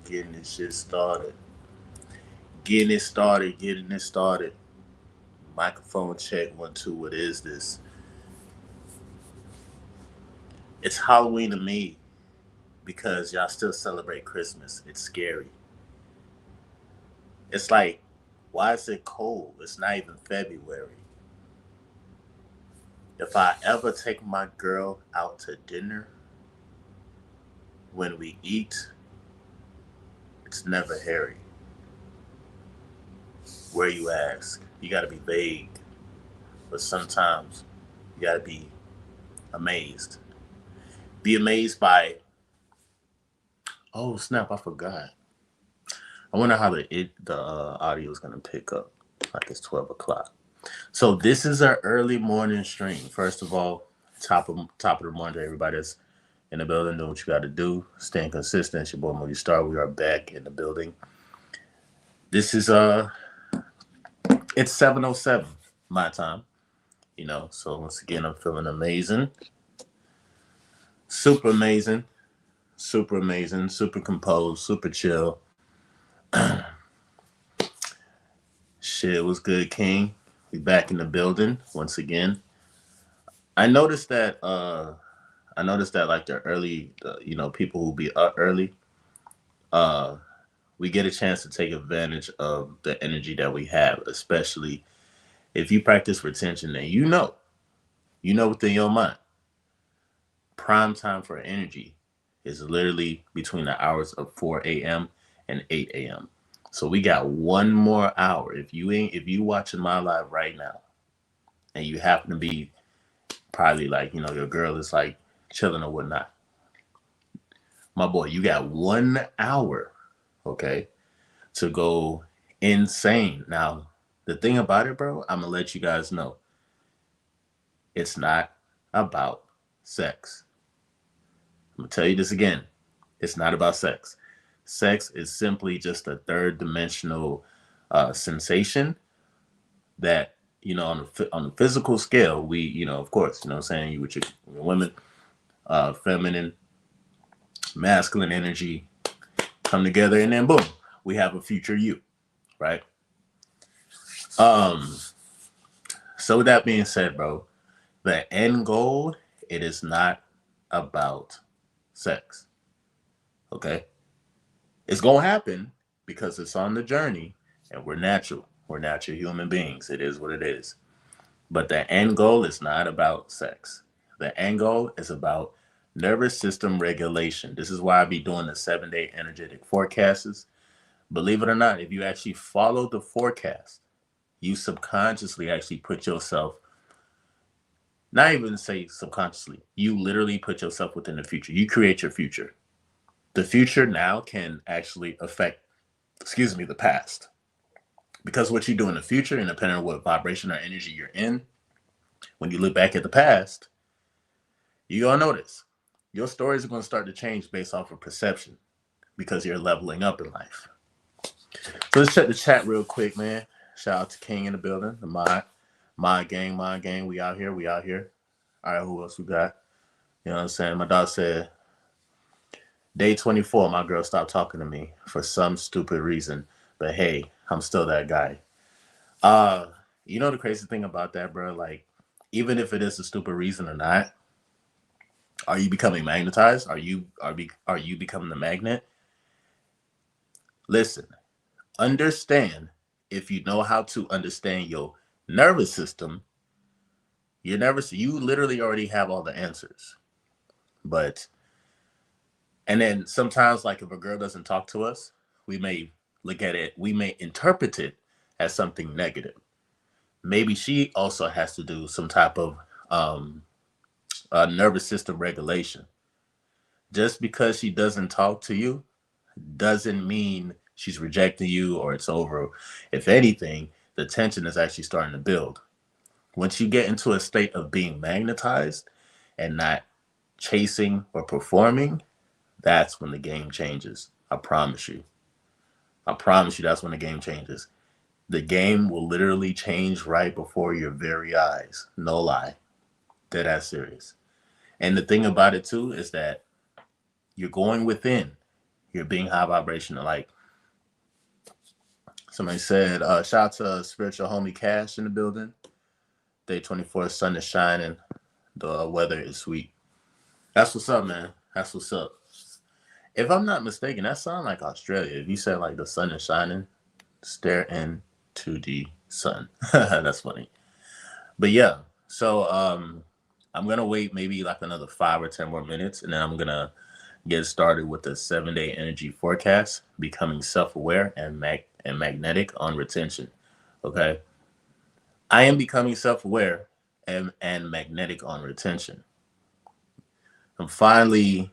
getting this shit started. Getting it started, getting it started. Microphone check, 1, 2. What is this? It's Halloween to me because y'all still celebrate Christmas. It's scary. It's like, why is it cold? It's not even February. If I ever take my girl out to dinner, when we eat, it's never hairy. Where you ask? You gotta be vague, but sometimes you gotta be amazed. Be amazed by, oh snap, I forgot. I wonder how the audio is gonna pick up. Like it's 12 o'clock. So this is our early morning stream. First of all, top of the morning to everybody that's in the building. Do what you got to do. Staying consistent. It's your boy Moody Star. We are back in the building. This is it's 7:07 my time. So once again, I'm feeling amazing, super amazing, super amazing, super composed, super chill. Shit was good, King. We back in the building once again. I noticed that. I noticed that like the early, people who be up early, uh, we get a chance to take advantage of the energy that we have, especially if you practice retention and you know within your mind, prime time for energy is literally between the hours of 4 a.m. and 8 a.m. So we got one more hour. If you watching my live right now and you happen to be probably like, your girl is like chilling or whatnot, my boy, you got 1 hour, okay, to go insane. Now, the thing about it, bro, I'm gonna let you guys know it's not about sex. I'm gonna tell you this again. It's not about sex. Sex is simply just a third dimensional sensation that, on the physical scale, we, of course, what I'm saying, you with your women, feminine, masculine energy come together, and then boom, we have a future you, right? Um, so with that being said, bro, the end goal, it is not about sex. Okay? It's gonna happen because it's on the journey and we're natural. We're natural human beings. It is what it is. But the end goal is not about sex. The end goal is about nervous system regulation. This is why I be doing the 7-day energetic forecasts. Believe it or not, if you actually follow the forecast, you subconsciously actually put yourself, not even say subconsciously, you literally put yourself within the future. You create your future. The future now can actually affect, the past. Because what you do in the future, independent of what vibration or energy you're in, when you look back at the past, you're going to notice your stories are going to start to change based off of perception because you're leveling up in life. So let's check the chat real quick, man. Shout out to King in the building, the mod gang. We out here, we out here. All right, who else we got? You know what I'm saying? My dog said, day 24, my girl stopped talking to me for some stupid reason. But hey, I'm still that guy. Uh, the crazy thing about that, bro? Like, even if it is a stupid reason or not, are you becoming magnetized? Are you becoming the magnet? Listen, understand, if you know how to understand your nervous system, you literally already have all the answers. But and then sometimes, like, if a girl doesn't talk to us, we may look at it, we may interpret it as something negative. Maybe she also has to do some type of um, nervous system regulation. Just because she doesn't talk to you doesn't mean she's rejecting you or it's over. If anything, the tension is actually starting to build. Once you get into a state of being magnetized and not chasing or performing, that's when the game changes. I promise you. I promise you that's when the game changes. The game will literally change right before your very eyes. No lie. Dead ass serious. And the thing about it too is that you're going within. You're being high vibrational. Like somebody said, shout out to spiritual homie Cash in the building. Day 24, sun is shining. The weather is sweet. That's what's up, man. That's what's up. If I'm not mistaken, that sounds like Australia. If you said like the sun is shining, stare into the sun. That's funny. But yeah, so I'm gonna wait maybe like another 5 or 10 more minutes, and then I'm gonna get started with the 7 day energy forecast, becoming self-aware and magnetic on retention. Okay, I am becoming self-aware and magnetic on retention. I'm finally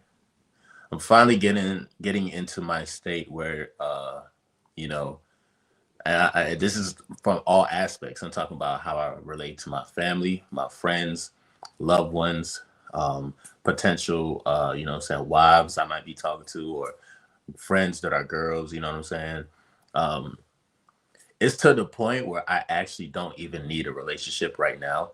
I'm finally getting into my state where you know this is from all aspects. I'm talking about how I relate to my family, my friends, loved ones, potential, what I'm saying, wives I might be talking to, or friends that are girls, you know what I'm saying? Um, it's to the point where I actually don't even need a relationship right now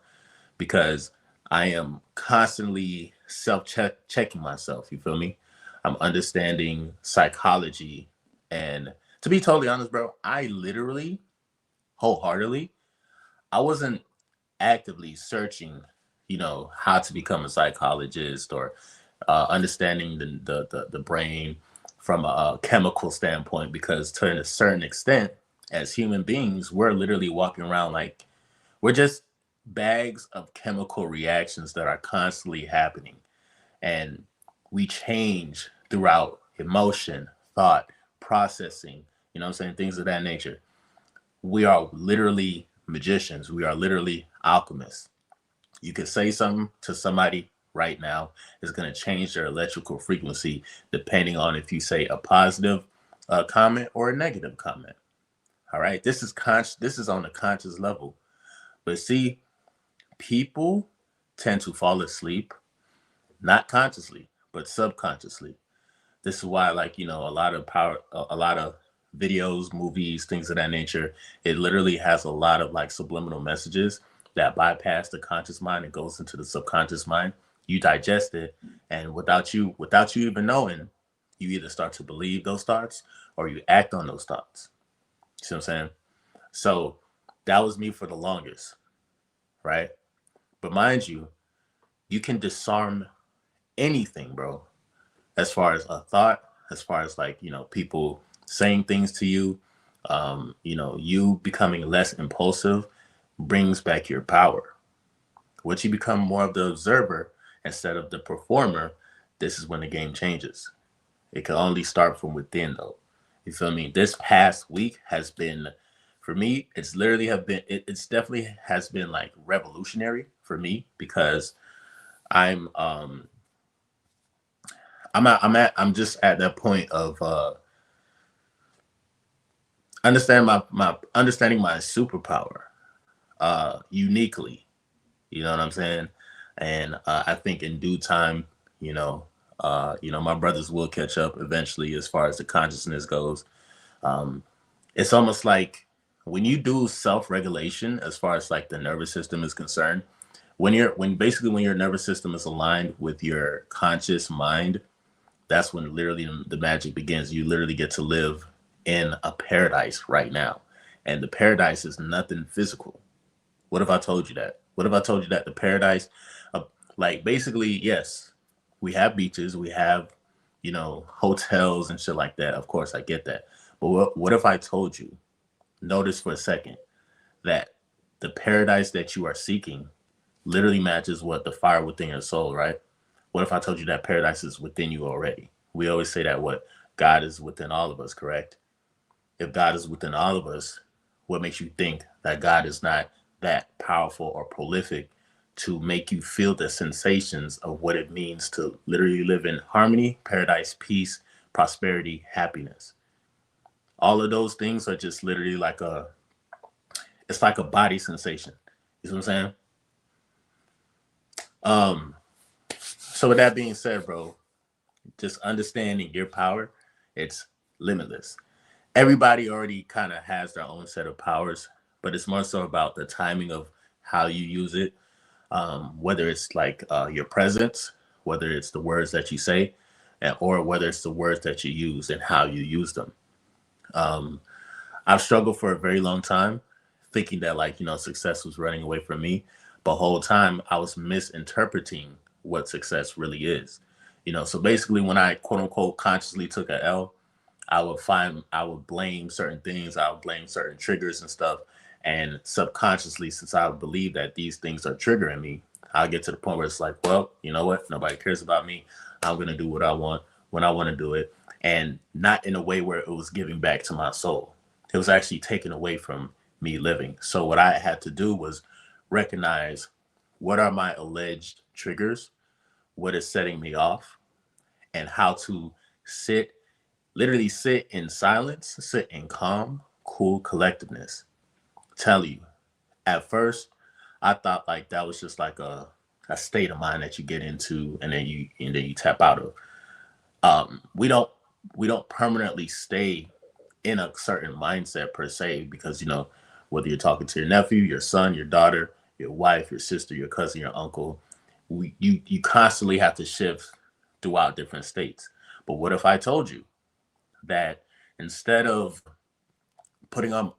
because I am constantly self checking myself. You feel me? I'm understanding psychology. And to be totally honest, bro, I literally, wholeheartedly, I wasn't actively searching, how to become a psychologist or understanding the brain from a chemical standpoint, because to a certain extent, as human beings, we're literally walking around like we're just bags of chemical reactions that are constantly happening. And we change throughout emotion, thought, processing, you know what I'm saying? Things of that nature. We are literally magicians. We are literally alchemists. You could say something to somebody right now, it's going to change their electrical frequency depending on if you say a positive comment or a negative comment. All right. This is on a conscious level. But see, people tend to fall asleep, not consciously, but subconsciously. This is why, like, a lot of a lot of videos, movies, things of that nature, it literally has a lot of like subliminal messages that bypass the conscious mind and goes into the subconscious mind. You digest it, and without you even knowing, you either start to believe those thoughts or you act on those thoughts. See what I'm saying? So that was me for the longest, right? But mind you, you can disarm anything, bro, as far as a thought, as far as like, people saying things to you, you becoming less impulsive brings back your power. Once you become more of the observer instead of the performer, this is when the game changes. It can only start from within, though. You feel me? This past week has been, for me, it's literally have been, it's definitely has been like revolutionary for me because I'm, um, I'm just at that point of understanding my superpower uniquely. You know what I'm saying? And I think in due time, you know, my brothers will catch up eventually as far as the consciousness goes. Um, it's almost like when you do self-regulation, as far as like the nervous system is concerned, when your nervous system is aligned with your conscious mind, that's when literally the magic begins. You literally get to live in a paradise right now. And the paradise is nothing physical. What if I told you that? What if I told you that the paradise, uh, like basically, yes, we have beaches, we have, hotels and shit like that. Of course, I get that. But what if I told you, notice for a second, that the paradise that you are seeking literally matches what the fire within your soul, right? What if I told you that paradise is within you already? We always say that what God is within all of us, correct? If God is within all of us, what makes you think that God is not that powerful or prolific to make you feel the sensations of what it means to literally live in harmony, paradise, peace, prosperity, happiness? All of those things are just literally it's like a body sensation. You see what I'm saying? Um, so with that being said, bro, just understanding your power, it's limitless. Everybody already kind of has their own set of powers, but it's more so about the timing of how you use it. Whether it's like your presence, whether it's the words that you say, or whether it's the words that you use and how you use them. Um, I've struggled for a very long time, thinking that like success was running away from me, but whole time I was misinterpreting what success really is. So basically, when I quote unquote consciously took a L, I would blame certain things, I would blame certain triggers and stuff, and subconsciously, since I believe that these things are triggering me, I'll get to the point where it's like, well, you know what? Nobody cares about me. I'm gonna do what I want when I want to do it, and not in a way where it was giving back to my soul. It was actually taken away from me living. So what I had to do was recognize what are my alleged triggers, what is setting me off, and how to sit, literally sit in silence, sit in calm, cool collectedness. Tell you, at first, I thought like that was just like a state of mind that you get into and then you tap out of. We don't permanently stay in a certain mindset per se, because whether you're talking to your nephew, your son, your daughter, your wife, your sister, your cousin, your uncle, you constantly have to shift throughout different states. But what if I told you that instead of putting on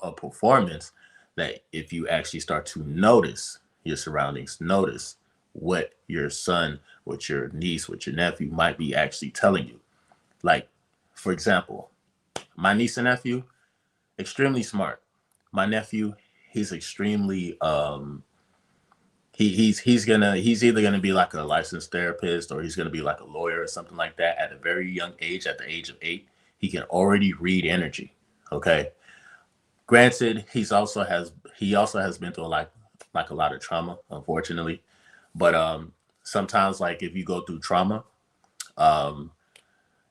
a performance, that if you actually start to notice your surroundings, notice what your son, what your niece, what your nephew might be actually telling you. Like, for example, my niece and nephew, extremely smart. My nephew, he's extremely he's either gonna be like a licensed therapist, or he's gonna be like a lawyer or something like that at a very young age. At the age of 8, he can already read energy. Okay. Granted, he also has been through like a lot of trauma, unfortunately. But sometimes, like, if you go through trauma, um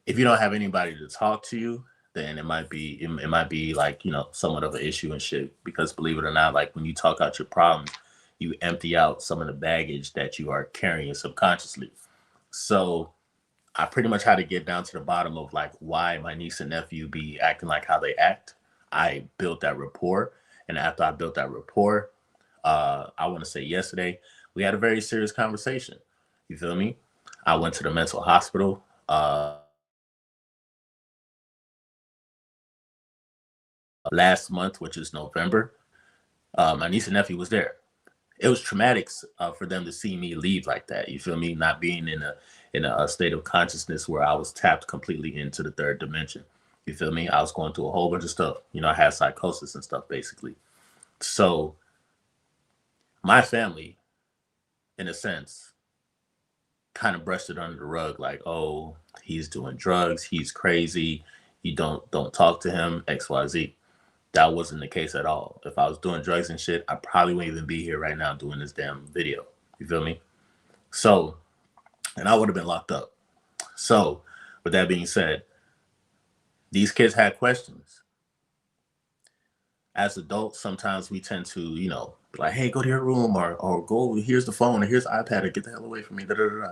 if you don't have anybody to talk to you, then it might be like somewhat of an issue and shit. Because believe it or not, like when you talk out your problems, you empty out some of the baggage that you are carrying subconsciously. So I pretty much had to get down to the bottom of like why my niece and nephew be acting like how they act. I built that rapport, and after I built that rapport, I want to say yesterday we had a very serious conversation. You feel me? I went to the mental hospital last month, which is November. My niece and nephew was there. It was traumatic for them to see me leave like that. You feel me? Not being in a state of consciousness where I was tapped completely into the third dimension. You feel me? I was going through a whole bunch of stuff. I had psychosis and stuff basically. So my family, in a sense, kind of brushed it under the rug, like, oh, he's doing drugs, he's crazy, you don't talk to him, XYZ. That wasn't the case at all. If I was doing drugs and shit, I probably wouldn't even be here right now doing this damn video. You feel me? So, and I would have been locked up. So, with that being said, these kids had questions. As adults, sometimes we tend to, be like, hey, go to your room, or go, here's the phone, or here's the iPad, or get the hell away from me. Da, da, da, da.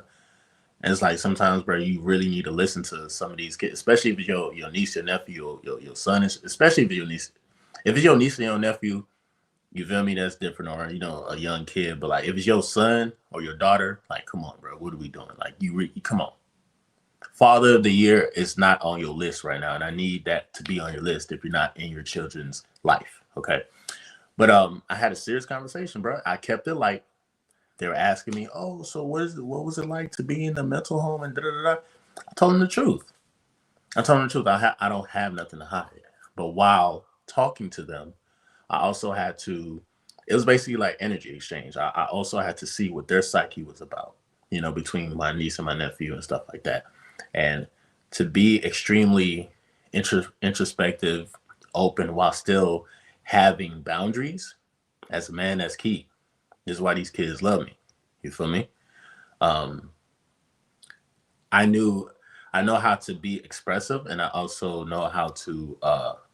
And it's like sometimes, bro, you really need to listen to some of these kids, especially if it's your niece, your nephew, or your son, especially if it's your niece. If it's your niece and your nephew, you feel me? That's different, or a young kid. But like, if it's your son or your daughter, like, come on, bro, what are we doing? Like, come on. Father of the Year is not on your list right now, and I need that to be on your list if you're not in your children's life. Okay. But I had a serious conversation, bro. I kept it light. They were asking me, "Oh, so what was it like to be in the mental home?" And da da da. I told them the truth. I told them the truth. I don't have nothing to hide. But while talking to them, I also had to. It was basically like energy exchange. I also had to see what their psyche was about. Between my niece and my nephew and stuff like that, and to be extremely introspective, open, while still having boundaries as a man, that's key. This is why these kids love me. You feel me? Um, I knew I know how to be expressive, and I also know how to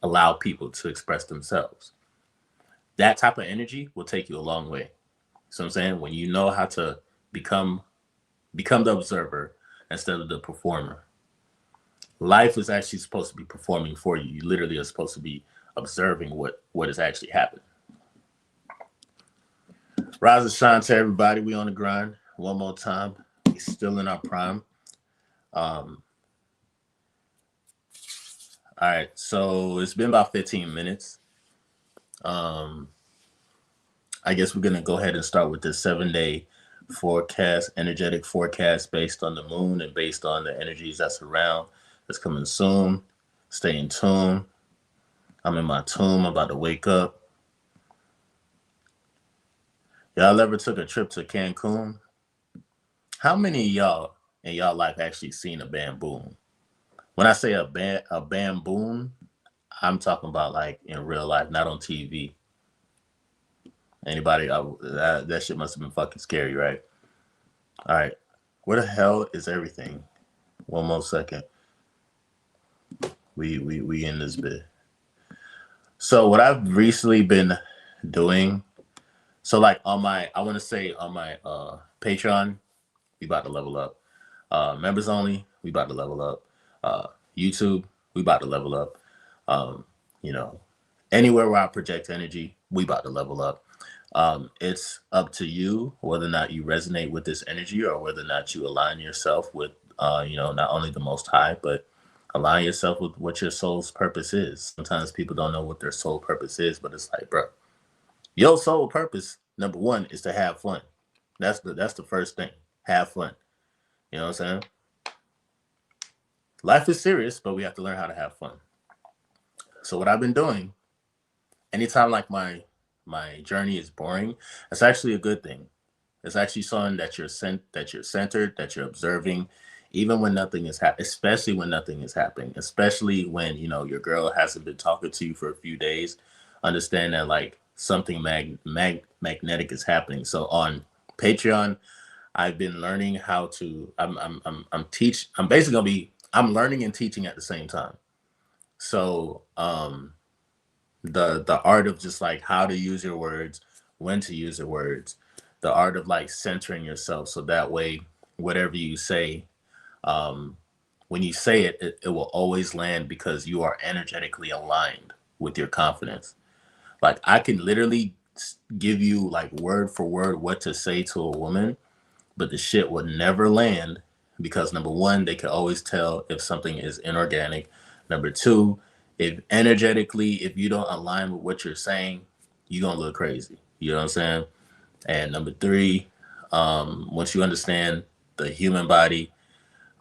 allow people to express themselves. That type of energy will take you a long way. So I'm saying, when you know how to become become the observer instead of the performer. Life is actually supposed to be performing for you. You literally are supposed to be observing what is actually happening. Rise and shine to everybody. We on the grind. One more time. We still in our prime. Um, all right, so it's been about 15 minutes. Um, I guess we're gonna go ahead and start with this 7 day forecast, energetic forecast based on the moon and based on the energies that's around. That's coming soon. Stay in tune. I'm in my tomb. I'm about to wake up. Y'all ever took a trip to Cancun? How many of y'all in y'all life actually seen a bamboo? When I say a bamboo, I'm talking about like in real life, not on TV. Anybody? That shit must have been fucking scary, right? All right. Where the hell is everything? One more second. We in this bit. So what I've recently been doing, so like on my, I want to say on my Patreon, we about to level up. Members only, we about to level up. YouTube, we about to level up. Um, you know, anywhere where I project energy, we about to level up. It's up to you whether or not you resonate with this energy or whether or not you align yourself with, not only the Most High, but align yourself with what your soul's purpose is. Sometimes people don't know what their soul purpose is, but it's like, bro, your soul purpose, number one, is to have fun. That's the first thing. Have fun. You know what I'm saying? Life is serious, but we have to learn how to have fun. So what I've been doing, anytime like my journey is boring, it's actually a good thing. It's actually showing that that you're centered, that you're observing, even when nothing is happening, especially when nothing is happening, especially when your girl hasn't been talking to you for a few days. Understand that like something magnetic is happening. So on Patreon, I've been learning how to. I'm basically gonna be. I'm learning and teaching at the same time. So the art of just like how to use your words, when to use your words, the art of like centering yourself so that way whatever you say, um, when you say it will always land because you are energetically aligned with your confidence. Like I can literally give you like word for word what to say to a woman, but the shit would never land because number one, they can always tell if something is inorganic. Number two, if energetically, if you don't align with what you're saying, you're gonna look crazy. You know what I'm saying? And number three, once you understand the human body,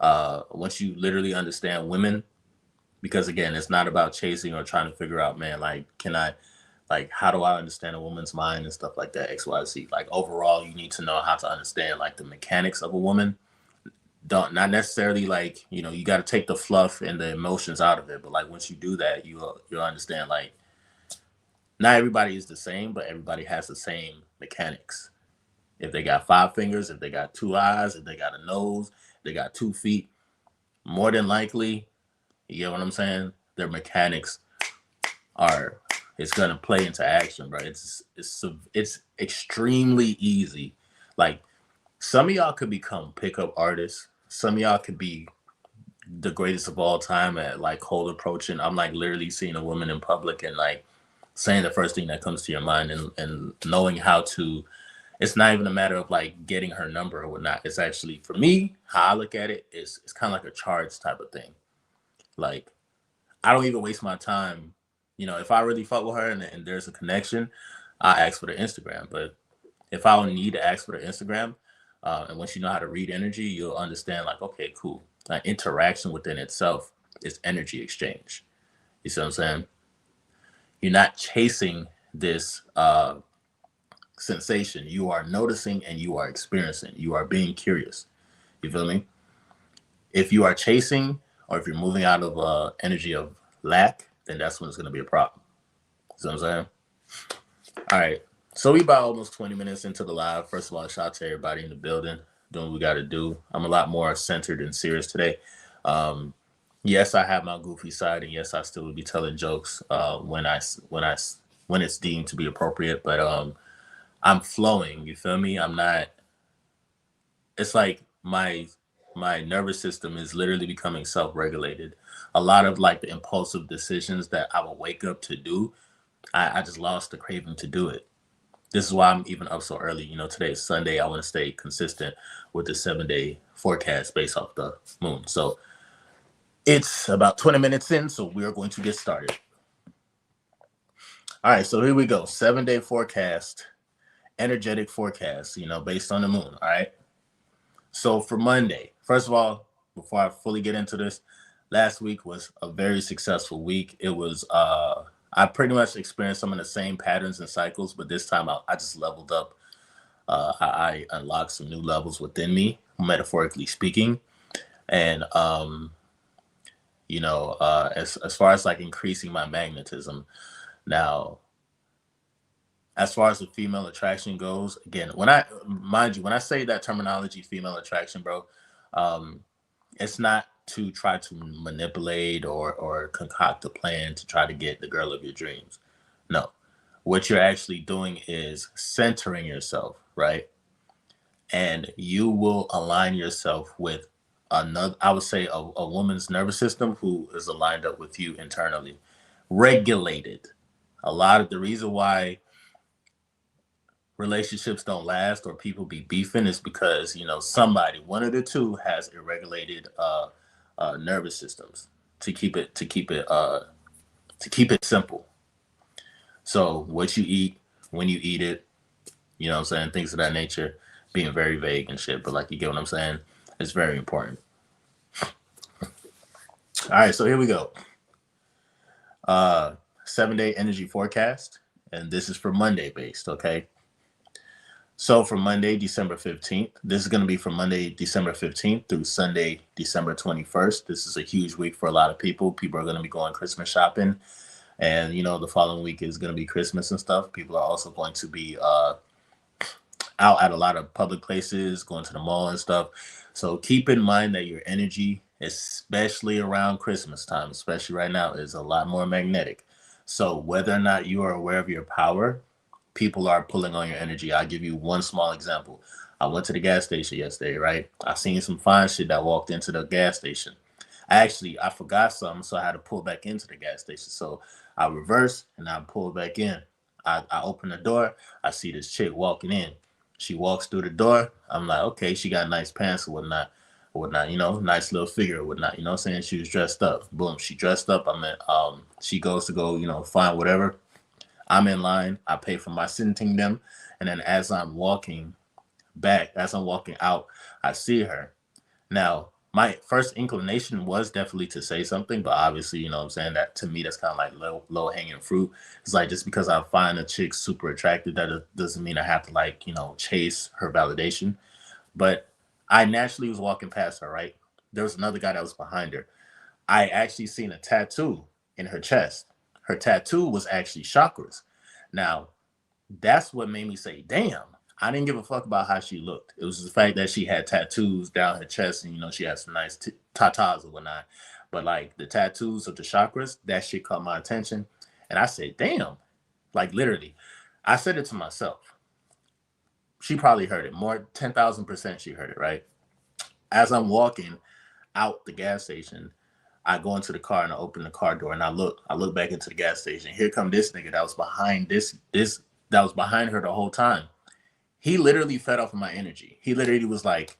once you literally understand women, because again, it's not about chasing or trying to figure out, man, like, can I, like, how do I understand a woman's mind and stuff like that, XYZ. Like, overall, you need to know how to understand, like, the mechanics of a woman. Don't, not necessarily like, you got to take the fluff and the emotions out of it. But, like, once you do that, you'll understand, like, not everybody is the same, but everybody has the same mechanics. If they got 5 fingers, if they got 2 eyes, if they got a nose, they got 2 feet, more than likely, you get what I'm saying? Their mechanics are it's gonna play into action, bro. It's extremely easy. Like some of y'all could become pickup artists. Some of y'all could be the greatest of all time at like cold approaching. I'm like literally seeing a woman in public and like saying the first thing that comes to your mind and knowing how to. It's not even a matter of like getting her number or whatnot. It's actually for me how I look at it is it's kind of like a charge type of thing. Like I don't even waste my time. If I really fuck with her and there's a connection, I ask for the Instagram. But if I don't need to ask for the Instagram, and once you know how to read energy, you'll understand like, okay, cool. Like interaction within itself is energy exchange. You see what I'm saying? You're not chasing this sensation. You are noticing and you are experiencing. You are being curious. You feel me? If you are chasing or if you're moving out of energy of lack, then that's when it's going to be a problem. You know what I'm saying? All right. So we about almost 20 minutes into the live. First of all, shout out to everybody in the building doing what we got to do. I'm a lot more centered and serious today. Um, yes, I have my goofy side, and yes, I still will be telling jokes when it's deemed to be appropriate. But I'm flowing. You feel me? I'm not. It's like my nervous system is literally becoming self-regulated. A lot of like the impulsive decisions that I would wake up to do, I just lost the craving to do it. This is why I'm even up so early. You know, today is Sunday. I want to stay consistent with the 7 day forecast based off the moon. So it's about 20 minutes in, so we are going to get started. All right, so here we go. 7 day forecast, energetic forecast, you know, based on the moon. All right. So for Monday, first of all, before I fully get into this, last week was a very successful week. It was I pretty much experienced some of the same patterns and cycles, but this time I just leveled up. I unlocked some new levels within me, metaphorically speaking, and as far as like increasing my magnetism. Now, as far as the female attraction goes, again, when I mind you, when I say that terminology, female attraction, bro, um, it's not to try to manipulate or concoct a plan to try to get the girl of your dreams. No, what you're actually doing is centering yourself, right? And you will align yourself with another, I would say, a woman's nervous system who is aligned up with you internally, regulated. A lot of the reason why relationships don't last or people be beefing is because somebody, one of the two, has irregulated nervous systems. To keep it simple. So what you eat, when you eat it, what I'm saying, things of that nature, being very vague and shit, but like, you get what I'm saying. It's very important. All right, so here we go. 7 day energy forecast, and this is for Monday based. Okay. So for Monday, December 15th, this is going to be from Monday, December 15th through Sunday, December 21st. This is a huge week for a lot of people. People are going to be going Christmas shopping. And, the following week is going to be Christmas and stuff. People are also going to be out at a lot of public places, going to the mall and stuff. So keep in mind that your energy, especially around Christmas time, especially right now, is a lot more magnetic. So whether or not you are aware of your power, people are pulling on your energy. I'll give you one small example. I went to the gas station yesterday, right? I seen some fine shit that walked into the gas station. I forgot something, so I had to pull back into the gas station. So I reversed and I pulled back in. I open the door. I see this chick walking in. She walks through the door. I'm like, okay, she got nice pants or whatnot, nice little figure or whatnot. You know what I'm saying? She was dressed up. Boom, she dressed up. She goes to go, find whatever. I'm in line. I pay for my sitting them. And then as I'm walking out, I see her. Now, my first inclination was definitely to say something, but obviously, you know what I'm saying, that to me, that's kind of like low hanging fruit. It's like, just because I find a chick super attractive, that doesn't mean I have to, like, chase her validation. But I naturally was walking past her, right? There was another guy that was behind her. I actually seen a tattoo in her chest. Her tattoo was actually chakras. Now, that's what made me say, damn, I didn't give a fuck about how she looked. It was the fact that she had tattoos down her chest, and she had some nice tatas or whatnot. But like the tattoos of the chakras, that shit caught my attention. And I said, damn, like literally, I said it to myself. She probably heard it more, 10,000% she heard it, right? As I'm walking out the gas station, I go into the car and I open the car door and I look back into the gas station. Here come this nigga that was behind that was behind her the whole time. He literally fed off of my energy. He literally was like,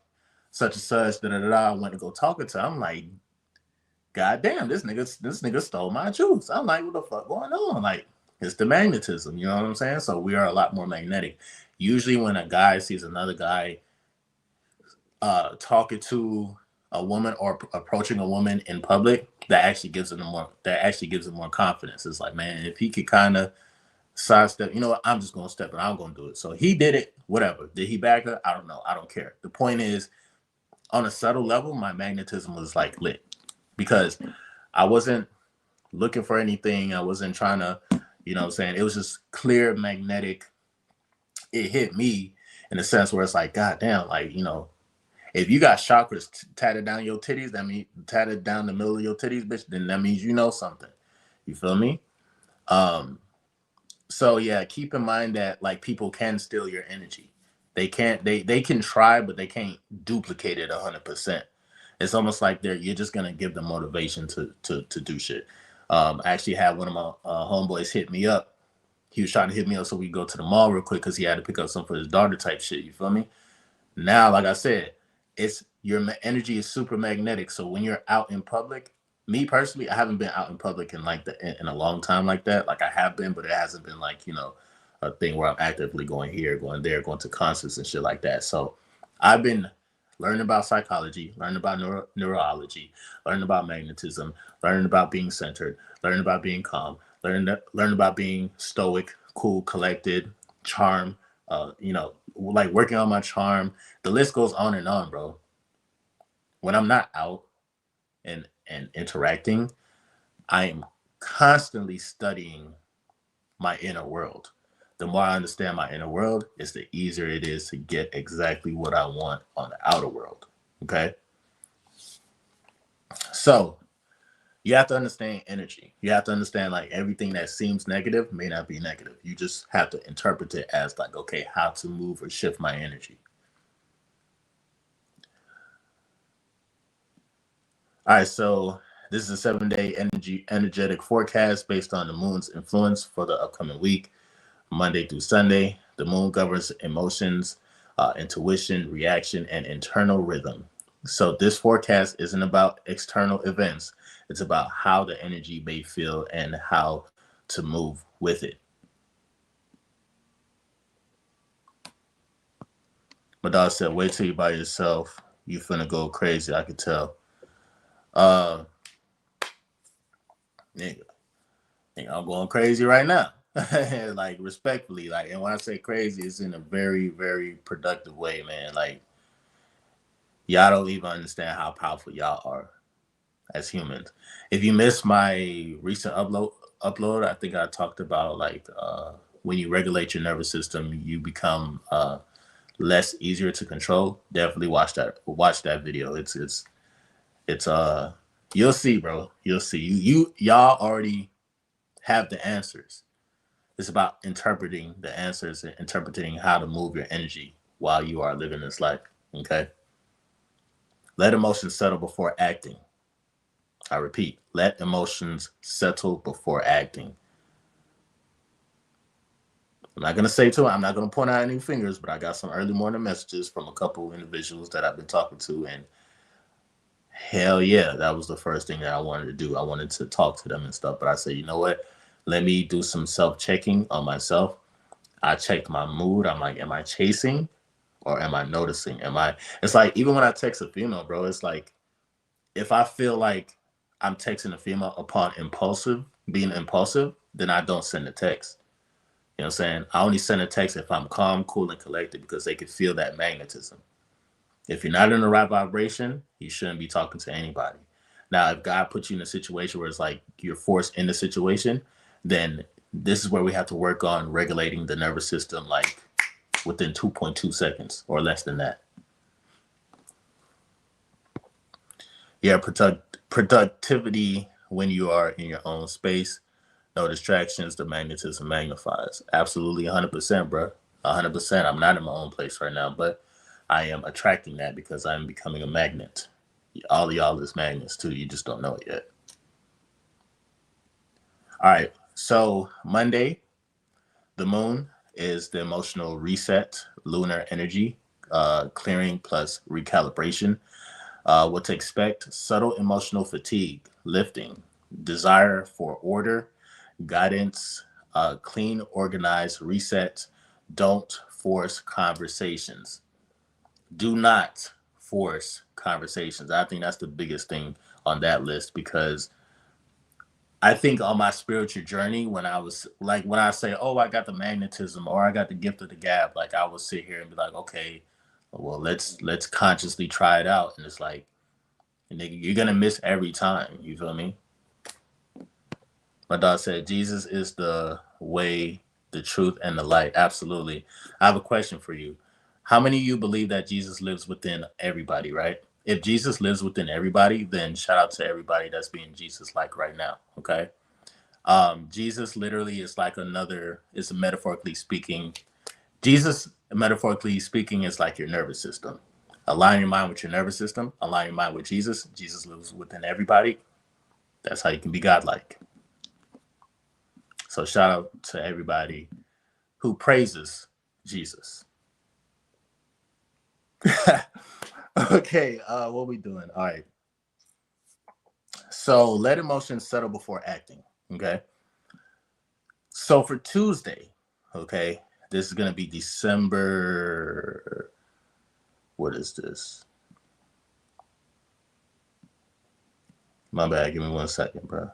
such and such, da da da. I went to go talking to him. I'm like, God damn, this nigga stole my juice. I'm like, what the fuck going on? Like, it's the magnetism, you know what I'm saying? So we are a lot more magnetic. Usually when a guy sees another guy talking to a woman or approaching a woman in public, that actually gives him more confidence. It's like, man, if he could kind of sidestep, you know what, I'm just gonna step and I'm gonna do it. So he did it, whatever. Did he back her? I don't know. I don't care. The point is, on a subtle level, my magnetism was like lit because I wasn't looking for anything. I wasn't trying to, what I'm saying? It was just clear magnetic. It hit me in a sense where it's like, God damn, like, if you got chakras tatted down your titties, that means tatted down the middle of your titties, bitch, then that means you know something. You feel me? Um, so yeah, keep in mind that like people can steal your energy. They can try, but they can't duplicate it 100%. It's almost like you're just gonna give them motivation to do shit. I actually had one of my homeboys hit me up He was trying to hit me up so we could go to the mall real quick because he had to pick up something for his daughter type shit. You feel me? Now, like I said, it's your energy is super magnetic. So when you're out in public, me personally, I haven't been out in public in like in a long time like that. Like I have been, but it hasn't been like, you know, a thing where I'm actively going here, going there, going to concerts and shit like that. So I've been learning about psychology, learning about neurology, learning about magnetism, learning about being centered, learning about being calm, learning about being stoic, cool, collected, charm, you know, like working on my charm. The list goes on and on, bro. When I'm not out and interacting, I am constantly studying my inner world. The more I understand my inner world, it's the easier it is to get exactly what I want on the outer world. Okay. So you have to understand energy. You have to understand like everything that seems negative may not be negative. You just have to interpret it as like, okay, how to move or shift my energy. All right, so this is a 7-day energetic forecast based on the moon's influence for the upcoming week, Monday through Sunday. The moon governs emotions, intuition, reaction, and internal rhythm. So this forecast isn't about external events. It's about how the energy may feel and how to move with it. My dog said, wait till you by yourself. You finna go crazy, I could tell. Uh nigga, I'm going crazy right now. Like respectfully, like, and when I say crazy, it's in a very, very productive way, man. Like y'all don't even understand how powerful y'all are as humans. If you missed my recent upload, I think I talked about like when you regulate your nervous system, you become less easier to control. Definitely watch that video. It's you'll see, bro. You'll see. Y'all already have the answers. It's about interpreting the answers and interpreting how to move your energy while you are living this life. Okay. Let emotions settle before acting. I repeat, let emotions settle before acting. I'm not going to say to it, I'm not going to point out any fingers, but I got some early morning messages from a couple of individuals that I've been talking to. And hell yeah, that was the first thing that I wanted to do. I wanted to talk to them and stuff. But I said, you know what? Let me do some self checking on myself. I checked my mood. I'm like, am I chasing or am I noticing? It's like, even when I text a female, bro, it's like, if I feel like I'm texting a female upon being impulsive, then I don't send a text. You know what I'm saying? I only send a text if I'm calm, cool, and collected because they can feel that magnetism. If you're not in the right vibration, you shouldn't be talking to anybody. Now, if God puts you in a situation where it's like you're forced in the situation, then this is where we have to work on regulating the nervous system like within 2.2 seconds or less than that. Yeah, productivity when you are in your own space. No distractions, the magnetism magnifies. Absolutely 100%, bro. 100%. I'm not in my own place right now, but I am attracting that because I'm becoming a magnet. All of y'all is magnets too. You just don't know it yet. All right. So Monday, the moon is the emotional reset, lunar energy, clearing plus recalibration. What to expect: subtle emotional fatigue, lifting, desire for order, guidance, clean, organized, reset. Don't force conversations. Do not force conversations. I think that's the biggest thing on that list because I think on my spiritual journey, when I was like, when I say, oh, I got the magnetism or I got the gift of the gab, like I would sit here and be like, okay, well, let's consciously try it out. And it's like, nigga, you're gonna miss every time. You feel me? My dog said, Jesus is the way, the truth, and the light. Absolutely. I have a question for you. How many of you believe that Jesus lives within everybody, right? If Jesus lives within everybody, then shout out to everybody that's being Jesus like right now. Okay. Jesus literally is like is metaphorically speaking. Jesus, metaphorically speaking, is like your nervous system. Align your mind with your nervous system, align your mind with Jesus. Jesus lives within everybody. That's how you can be godlike. So shout out to everybody who praises Jesus. Okay, what we doing? All right. So let emotions settle before acting. Okay. So for Tuesday, okay, this is gonna be December. What is this? My bad. Give me 1 second, bro.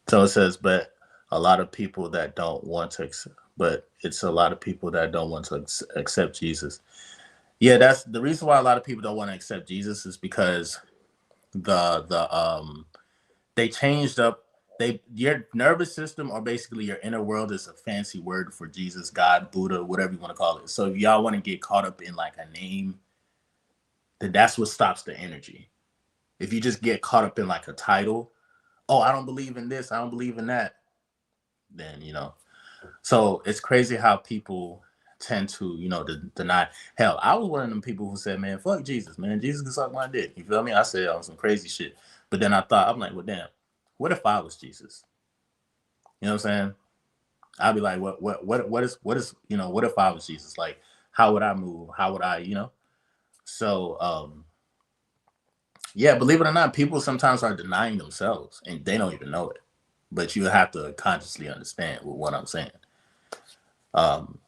So it says, but a lot of people that don't want to, but it's a lot of people that don't want to accept Jesus. Yeah, that's the reason why a lot of people don't want to accept Jesus is because the they changed up your nervous system or basically your inner world is a fancy word for Jesus, God, Buddha, whatever you want to call it. So if y'all want to get caught up in like a name, then that's what stops the energy. If you just get caught up in like a title, oh, I don't believe in this, I don't believe in that, then so it's crazy how people tend to, deny. Hell, I was one of them people who said, man, fuck Jesus, man. Jesus can suck my dick. You feel me? I said on some crazy shit. But then I thought, I'm like, well, damn, what if I was Jesus? You know what I'm saying? I'd be like, what if I was Jesus? Like, how would I move? How would I? So, yeah, believe it or not, people sometimes are denying themselves and they don't even know it. But you have to consciously understand what I'm saying. Um,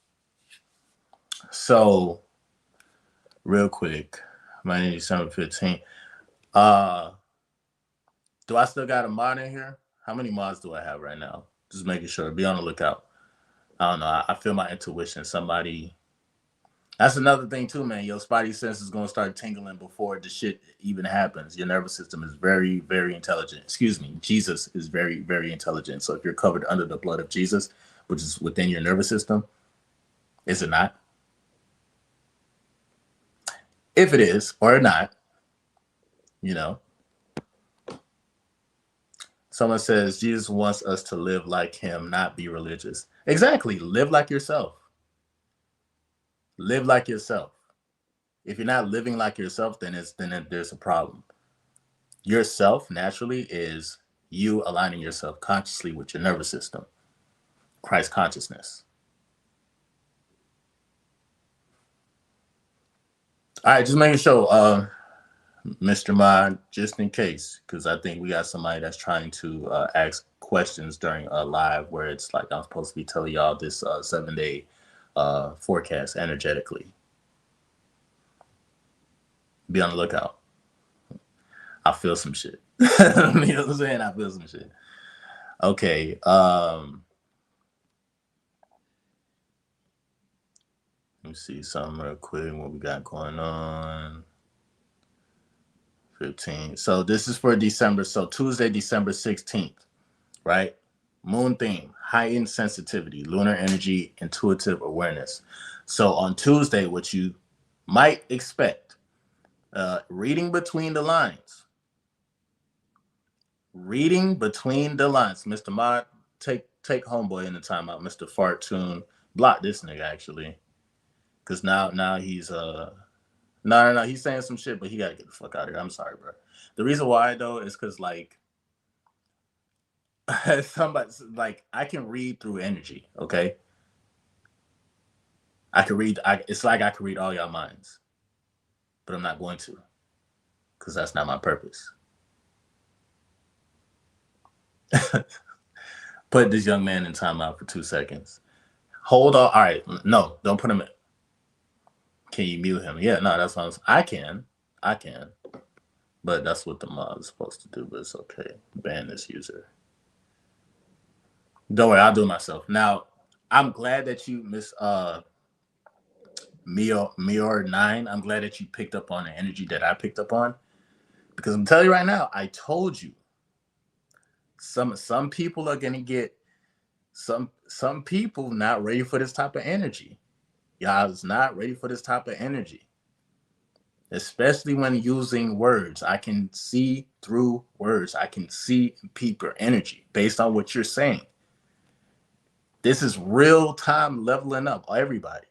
so real quick, my name is December 15th. Do I still got a mod in here? How many mods do I have right now? Just making sure. Be on the lookout. I don't know. I feel my intuition. Somebody. That's another thing too, man. Your spidey sense is gonna start tingling before the shit even happens. Your nervous system is very, very intelligent. Excuse me. Jesus is very, very intelligent. So if you're covered under the blood of Jesus, which is within your nervous system, is it not? If it is or not, you know. Someone says Jesus wants us to live like him, not be religious. Exactly. Live like yourself. Live like yourself. If you're not living like yourself, then there's a problem. Yourself naturally is you aligning yourself consciously with your nervous system. Christ consciousness. All right, just making sure, Mr. Mod, just in case, because I think we got somebody that's trying to ask questions during a live where it's like I'm supposed to be telling y'all this 7-day forecast energetically. Be on the lookout. I feel some shit. You know what I'm saying? I feel some shit. Okay. Let me see something real quick. What we got going on? 15. So this is for December. So Tuesday, December 16th, right? Moon theme, heightened sensitivity, lunar energy, intuitive awareness. So on Tuesday, what you might expect, reading between the lines. Reading between the lines. Mr. Mod, take homeboy in the timeout. Mr. Fartoon, block this nigga actually. Cause now he's no, he's saying some shit, but he gotta get the fuck out of here. I'm sorry, bro. The reason why though is because like somebody like I can read through energy. Okay, I can read. It's like I can read all y'all minds, but I'm not going to because that's not my purpose. Put this young man in timeout for 2 seconds. Hold on. All right, no, don't put him in. Can you mute him? Yeah, no, that's what I can, but that's what the mod is supposed to do. But it's okay. Ban this user. Don't worry, I'll do it myself. Now, I'm glad that you miss Mior9. I'm glad that you picked up on the energy that I picked up on. Because I'm telling you right now, I told you some people are gonna get some people not ready for this type of energy. Y'all is not ready for this type of energy. Especially when using words. I can see through words. I can see people energy based on what you're saying. This is real time leveling up everybody.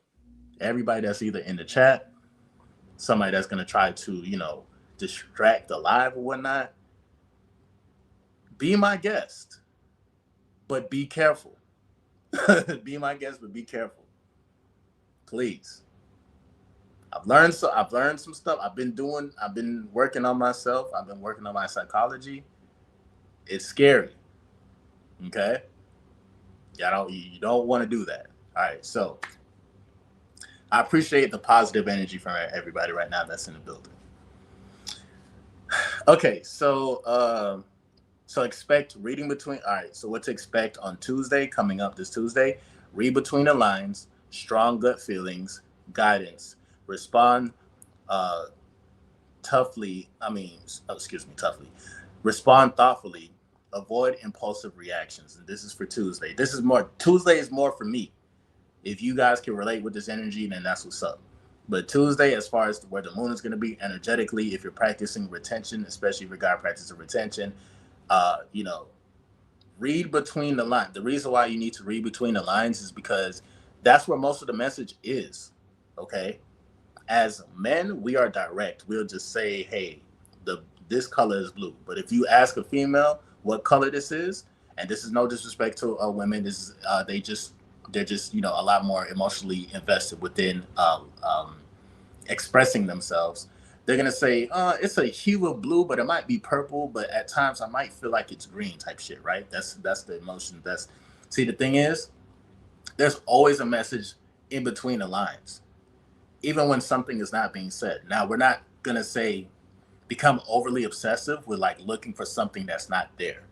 Everybody that's either in the chat, somebody that's gonna try to, distract the live or whatnot. Be my guest, but be careful. Be my guest, but be careful, please. I've learned some stuff. I've been working on myself. I've been working on my psychology. It's scary. Okay? You don't want to do that. All right. So I appreciate the positive energy from everybody right now that's in the building. Okay, so expect reading between. All right, so what to expect on Tuesday, coming up this Tuesday? Read between the lines, strong gut feelings, guidance, respond uh, toughly. Excuse me, toughly. Respond thoughtfully. Avoid impulsive reactions. And this is for Tuesday. Tuesday is more for me. If you guys can relate with this energy, then that's what's up. But Tuesday, as far as where the moon is going to be energetically, if you're practicing retention, especially if you're guy practicing retention, you know, read between the lines. The reason why you need to read between the lines is because that's where most of the message is. Okay. As men, we are direct. We'll just say, hey, this color is blue. But if you ask a female what color this is, and this is no disrespect to women, this is they're just a lot more emotionally invested within expressing themselves. They're gonna say, it's a hue of blue, but it might be purple, but at times I might feel like it's green type shit, right? That's the emotion. The thing is, there's always a message in between the lines, even when something is not being said. Now we're not gonna say become overly obsessive with like looking for something that's not there.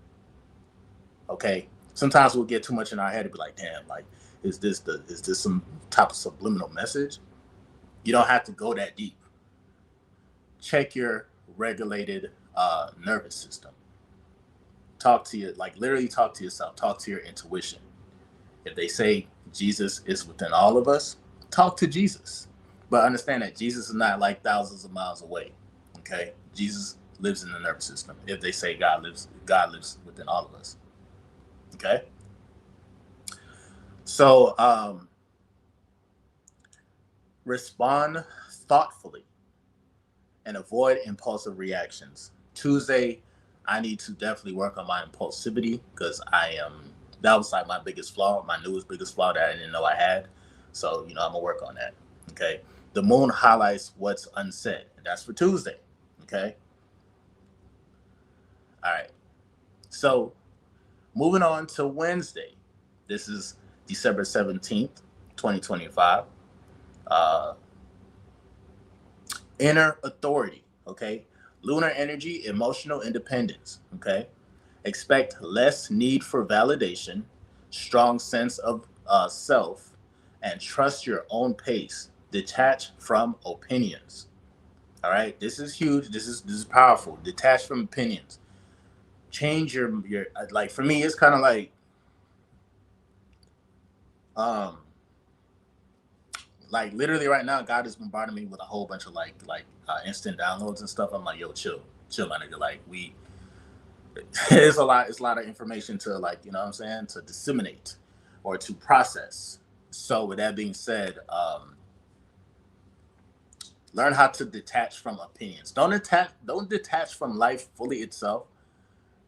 Okay. Sometimes we'll get too much in our head and be like, damn, like, is this some type of subliminal message? You don't have to go that deep. Check your regulated nervous system. Talk to you, like literally talk to yourself, talk to your intuition. If they say Jesus is within all of us, talk to Jesus. But understand that Jesus is not like thousands of miles away. Okay? Jesus lives in the nervous system. If they say God lives within all of us. Okay? So respond thoughtfully and avoid impulsive reactions. Tuesday, I need to definitely work on my impulsivity because that was like my biggest flaw, my newest biggest flaw that I didn't know I had. So, I'm gonna work on that. Okay. The moon highlights what's unsaid, and that's for Tuesday. Okay. All right. So moving on to Wednesday. This is December 17th, 2025. Uh, inner authority. Okay. Lunar energy, emotional independence. Okay. Expect less need for validation, strong sense of self, and trust your own pace. Detach from opinions. All right, this is huge. This is powerful. Detach from opinions. Change your like. For me, it's kind of um like literally right now, God is bombarding me with a whole bunch of instant downloads and stuff. I'm like, yo, chill, my nigga. Like it's a lot of information to what I'm saying, to disseminate or to process. So with that being said, learn how to detach from opinions. Don't detach from life fully itself.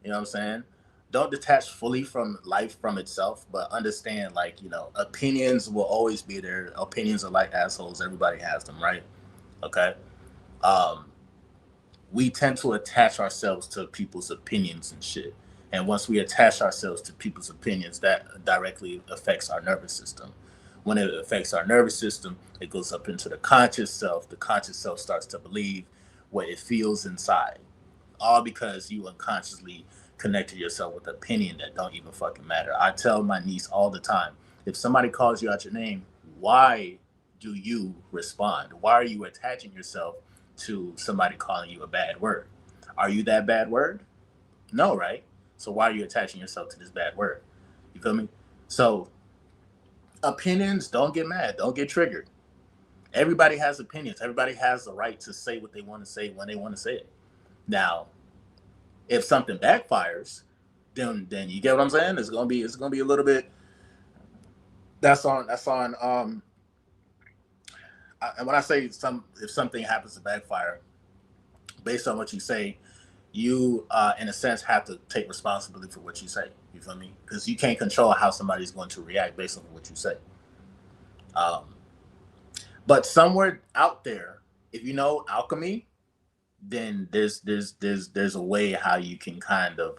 You know what I'm saying? Don't detach fully from life from itself, but understand opinions will always be there. Opinions are like assholes. Everybody has them, right? Okay. Um, we tend to attach ourselves to people's opinions and shit. And once we attach ourselves to people's opinions, that directly affects our nervous system. When it affects our nervous system, it goes up into the conscious self. The conscious self starts to believe what it feels inside, all because you unconsciously connected yourself with an opinion that don't even fucking matter. I tell my niece all the time, if somebody calls you out your name, why do you respond? Why are you attaching yourself to somebody calling you a bad word? Are you that bad word? No, right? So why are you attaching yourself to this bad word? You feel me? So opinions, don't get mad, don't get triggered. Everybody has opinions. Everybody has the right to say what they want to say when they want to say it. Now, if something backfires, then you get what I'm saying? It's gonna be a little bit. That's on. And when I say if something happens to backfire, based on what you say, you in a sense have to take responsibility for what you say. You feel me? Because you can't control how somebody's going to react based on what you say. Um, but somewhere out there, if you know alchemy, then there's a way how you can kind of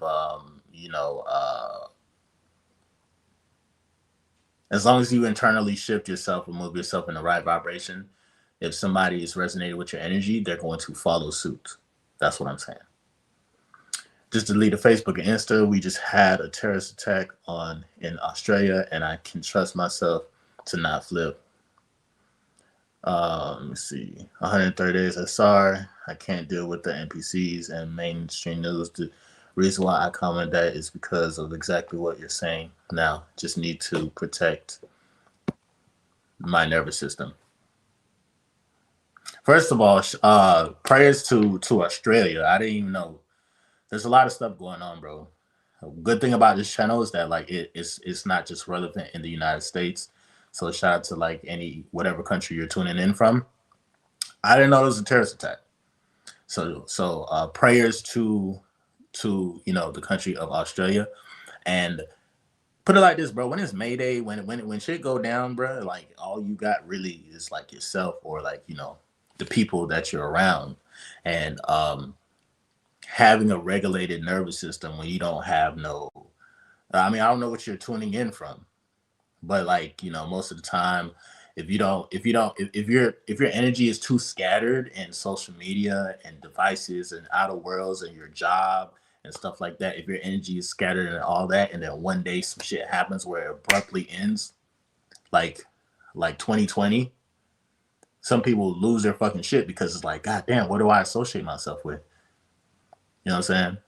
as long as you internally shift yourself and move yourself in the right vibration, if somebody is resonating with your energy, they're going to follow suit. That's what I'm saying. Just delete the Facebook and Insta. We just had a terrorist attack on in Australia, and I can trust myself to not flip. Let me see. 130 days SR. I can't deal with the NPCs and mainstream news. The reason why I comment that is because of exactly what you're saying. Now, just need to protect my nervous system. First of all, prayers to Australia. I didn't even know. There's a lot of stuff going on, bro. A good thing about this channel is that like it's not just relevant in the United States. So shout out to like any whatever country you're tuning in from. I didn't know it was a terrorist attack. So prayers to the country of Australia, and put it like this, bro. When it's Mayday, when shit go down, bro, like all you got really is like yourself or like the people that you're around, and having a regulated nervous system when you don't have no. I mean, I don't know what you're tuning in from, but like most of the time, if your energy is too scattered in social media and devices and outer worlds and your job and stuff like that, if your energy is scattered and all that, and then one day some shit happens where it abruptly ends, like 2020, some people lose their fucking shit because it's like, god damn, what do I associate myself with? You know what I'm saying?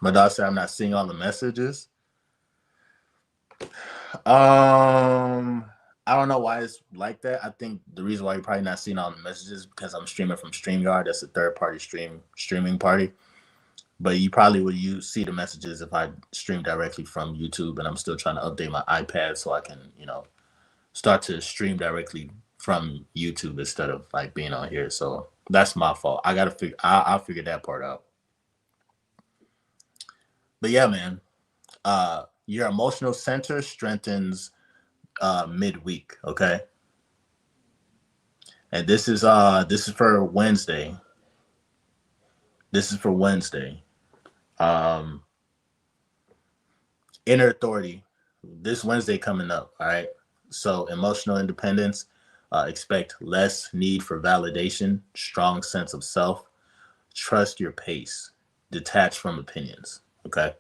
My dog said I'm not seeing all the messages. I don't know why it's like that. I think the reason why you're probably not seeing all the messages is because I'm streaming from StreamYard. That's a third party streaming party. But you probably would see the messages if I stream directly from YouTube, and I'm still trying to update my iPad so I can, start to stream directly from YouTube instead of like being on here. So that's my fault. I gotta figure. I'll figure that part out. But yeah, man. Your emotional center strengthens midweek. Okay, and this is for Wednesday. This is for Wednesday. Um, Inner authority. This Wednesday coming up. All right. So emotional independence. Expect less need for validation. Strong sense of self. Trust your pace. Detach from opinions. Okay.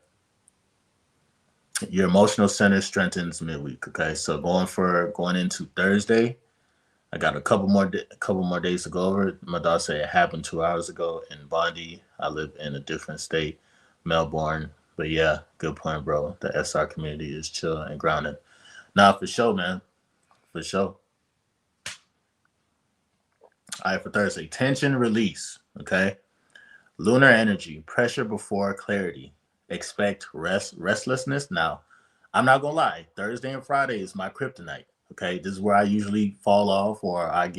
Your emotional center strengthens midweek. Okay. So going into Thursday, I got a couple more days to go over it. My dog said it happened 2 hours ago in Bondi. I live in a different state, Melbourne. But yeah, good point, bro. The SR community is chill and grounded. Now, for sure, man. For sure. All right, for Thursday, tension release. Okay. Lunar energy, pressure before clarity. Expect restlessness. Now, I'm not gonna lie. Thursday and Friday is my kryptonite. Okay, this is where I usually fall off, or I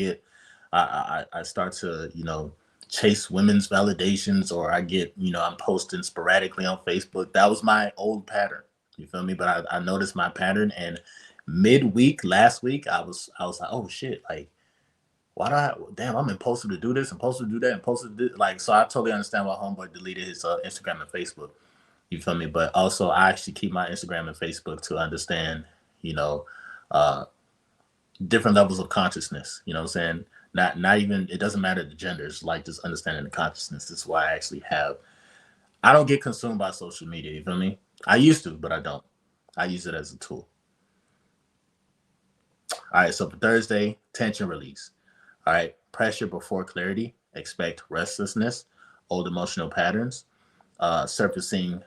start to chase women's validations, or I get I'm posting sporadically on Facebook. That was my old pattern. You feel me? But I noticed my pattern, and midweek last week I was like, oh shit, like why do damn, I'm impulsive to do this, impulsive to do that, impulsive to do, like, so I totally understand why homeboy deleted his Instagram and Facebook. You feel me? But also I actually keep my Instagram and Facebook to understand, you know, uh different levels of consciousness. You know what I'm saying? Not even, it doesn't matter the genders, like just understanding the consciousness. This is why I don't get consumed by social media, you feel me? I used to, but I don't. I use it as a tool. All right, so for Thursday, tension release. All right, pressure before clarity. Expect restlessness, old emotional patterns, surfacing.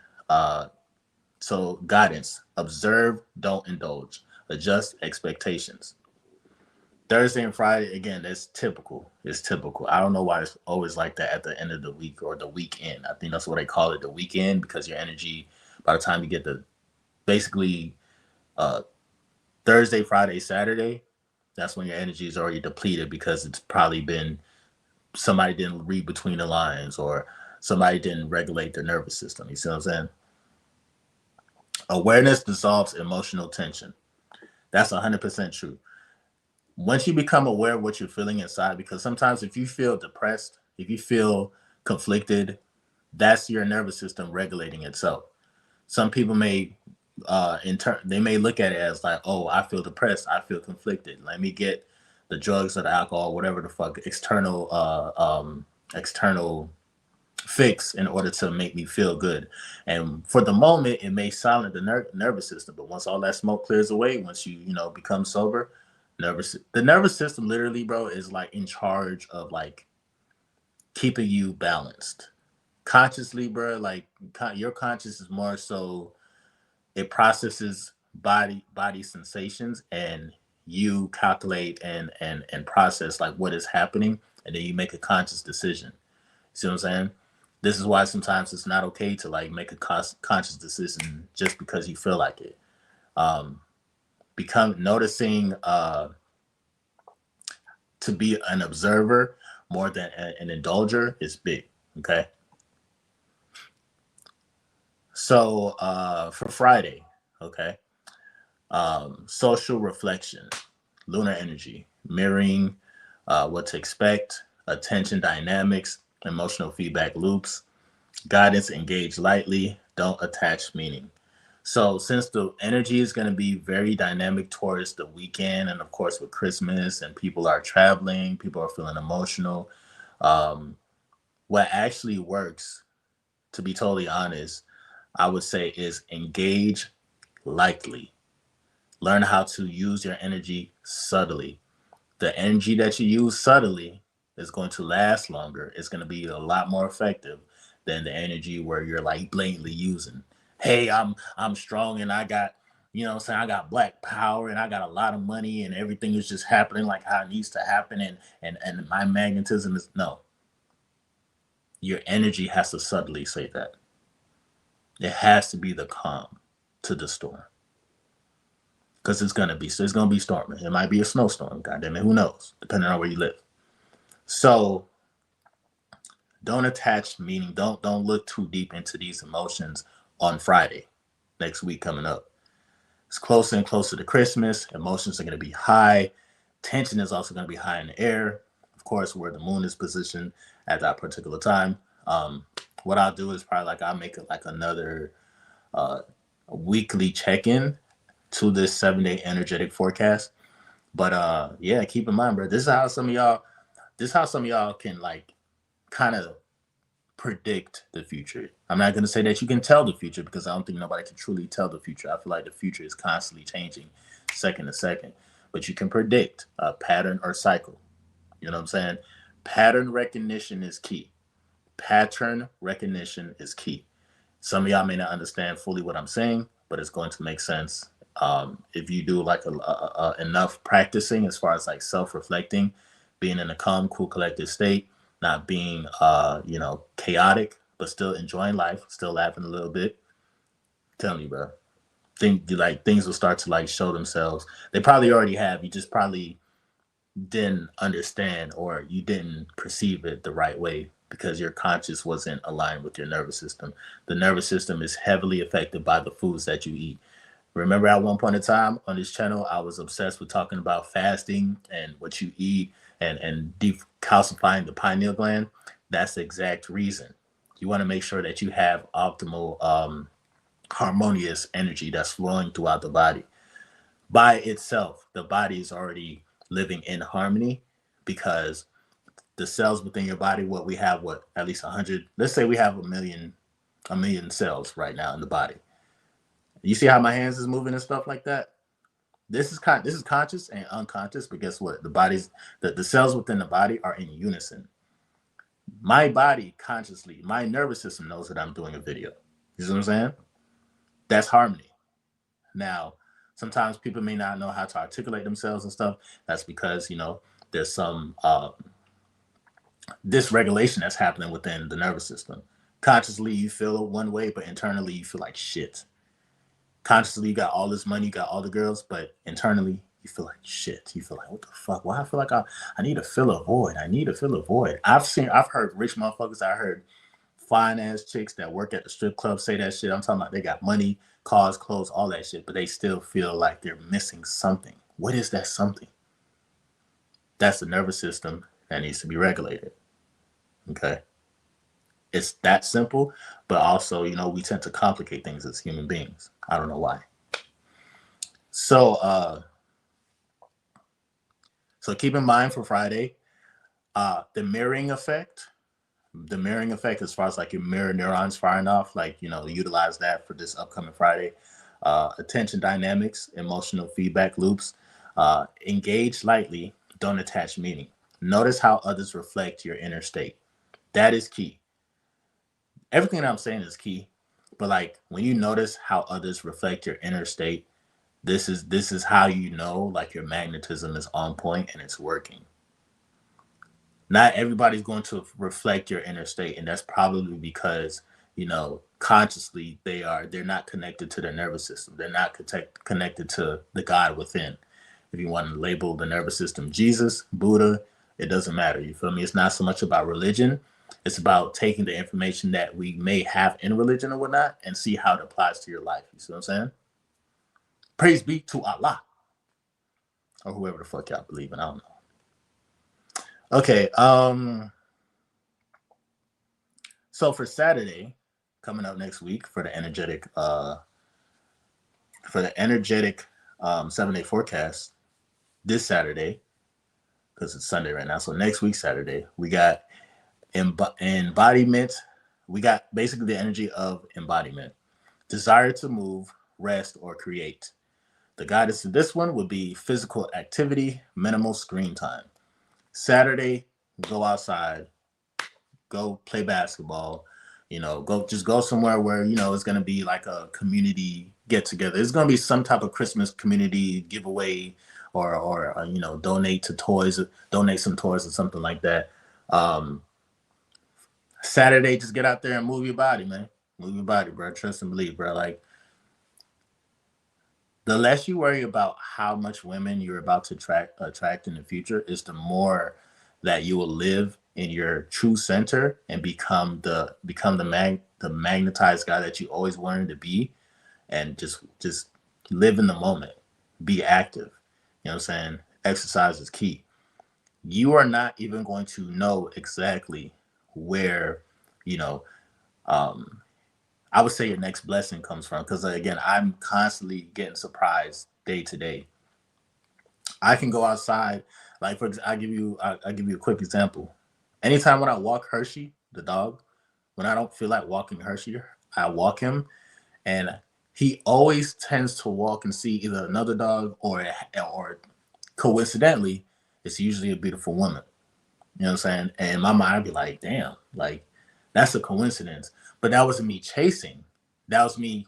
So guidance: observe, don't indulge. Adjust expectations. Thursday and Friday, again, that's typical. It's typical. I don't know why it's always like that at the end of the week or the weekend. I think that's what they call it, the weekend, because your energy, by the time you get to basically uh, Thursday, Friday, Saturday, that's when your energy is already depleted because it's probably been somebody didn't read between the lines, or somebody didn't regulate their nervous system. You see what I'm saying? Awareness dissolves emotional tension. That's 100% true. Once you become aware of what you're feeling inside, because sometimes if you feel depressed, if you feel conflicted, that's your nervous system regulating itself. Some people may they may look at it as like, oh, I feel depressed, I feel conflicted, let me get the drugs or the alcohol, whatever the fuck, external fix in order to make me feel good. And for the moment, it may silence the nervous system, but once all that smoke clears away, once you know become sober, the nervous system literally, bro, is like in charge of like keeping you balanced consciously, bro. Like your conscious is more so it processes body sensations, and you calculate and process like what is happening, and then you make a conscious decision. See what I'm saying? This is why sometimes it's not okay to like make a conscious decision just because you feel like it. Um, Become noticing to be an observer more than an indulger is big. Okay. So for Friday, okay, social reflection, lunar energy, mirroring what to expect, attention dynamics, emotional feedback loops, guidance, engage lightly, don't attach meaning. So since the energy is going to be very dynamic towards the weekend, and of course with Christmas and people are traveling, people are feeling emotional, um, what actually works, to be totally honest, I would say is engage lightly. Learn how to use your energy subtly. The energy that you use subtly is going to last longer. It's going to be a lot more effective than the energy where you're like blatantly using. Hey, I'm strong and I got, you know what I'm saying, I got black power and I got a lot of money and everything is just happening like how it needs to happen, and my magnetism is no. Your energy has to subtly say that. It has to be the calm to the storm. Because it's gonna be storming. It might be a snowstorm, goddamn it, who knows? Depending on where you live. So don't attach meaning. Don't look too deep into these emotions on Friday, next week coming up. It's closer and closer to Christmas. Emotions are going to be high. Tension is also going to be high in the air. Of course, where the moon is positioned at that particular time. What I'll do is probably like I'll make it like another uh, weekly check-in to this 7 day energetic forecast. But yeah, keep in mind, bro. This is how some of y'all can like kind of predict the future. I'm not going to say that you can tell the future because I don't think nobody can truly tell the future. I feel like the future is constantly changing second to second, but you can predict a pattern or cycle. You know what I'm saying? Pattern recognition is key. Pattern recognition is key. Some of y'all may not understand fully what I'm saying, but it's going to make sense if you do like enough practicing as far as like self-reflecting, being in a calm, cool, collected state, not being chaotic, but still enjoying life, still laughing a little bit. Tell me, bro. Think like things will start to like show themselves. They probably already have. You just probably didn't understand or you didn't perceive it the right way because your conscious wasn't aligned with your nervous system. The nervous system is heavily affected by the foods that you eat. Remember at one point in time on this channel, I was obsessed with talking about fasting and what you eat and decalcifying the pineal gland. That's the exact reason. You want to make sure that you have optimal, harmonious energy that's flowing throughout the body. By itself, the body is already living in harmony because the cells within your body, what we have, what at least 100. Let's say we have a million cells right now in the body. You see how my hands is moving and stuff like that. This is conscious and unconscious, but guess what? The cells within the body are in unison. My body consciously, my nervous system knows that I'm doing a video. You see what I'm saying? That's harmony. Now, sometimes people may not know how to articulate themselves and stuff. That's because there's some dysregulation that's happening within the nervous system. Consciously, you feel one way, but internally, you feel like shit. Consciously, you got all this money, you got all the girls, but internally, you feel like shit. You feel like, what the fuck? Why I feel like I need to fill a void. I need to fill a void. I've heard rich motherfuckers. I heard fine ass chicks that work at the strip club say that shit. I'm talking about they got money, cars, clothes, all that shit, but they still feel like they're missing something. What is that something? That's the nervous system that needs to be regulated. Okay. It's that simple, but also, we tend to complicate things as human beings. I don't know why. So, so keep in mind for Friday, the mirroring effect. The mirroring effect, as far as like your mirror neurons firing off, like utilize that for this upcoming Friday. Attention dynamics, emotional feedback loops. Engage lightly, don't attach meaning. Notice how others reflect your inner state. That is key. Everything that I'm saying is key, but like when you notice how others reflect your inner state, this is how like your magnetism is on point and it's working. Not everybody's going to reflect your inner state, and that's probably because consciously they're not connected to their nervous system. They're not connected to the God within. If you want to label the nervous system Jesus, Buddha, it doesn't matter. You feel me? It's not so much about religion. It's about taking the information that we may have in religion or whatnot and see how it applies to your life. You see what I'm saying? Praise be to Allah, or whoever the fuck y'all believe in. I don't know. Okay. So for Saturday, coming up next week for the energetic 7-day forecast, this Saturday, because it's Sunday right now. So next week Saturday, we got embodiment. We got basically the energy of embodiment, desire to move, rest, or create. The guidance to this one would be physical activity, minimal screen time. Saturday, go outside, go play basketball, go somewhere where, it's going to be like a community get together. It's going to be some type of Christmas community giveaway or donate some toys or something like that. Saturday, just get out there and move your body, man. Move your body, bro. Trust and believe, bro. Like, the less you worry about how much women you're about to attract in the future is the more that you will live in your true center and become the magnetized guy that you always wanted to be, and just live in the moment, be active. You know what I'm saying? Exercise is key. You are not even going to know exactly where, I would say your next blessing comes from, because again, I'm constantly getting surprised day to day. I can go outside, like I give you a quick example. Anytime when I walk Hershey, the dog, when I don't feel like walking Hershey, I walk him, and he always tends to walk and see either another dog or coincidentally, it's usually a beautiful woman. You know what I'm saying? And in my mind, I'd be like, damn, like that's a coincidence. But that wasn't me chasing. That was me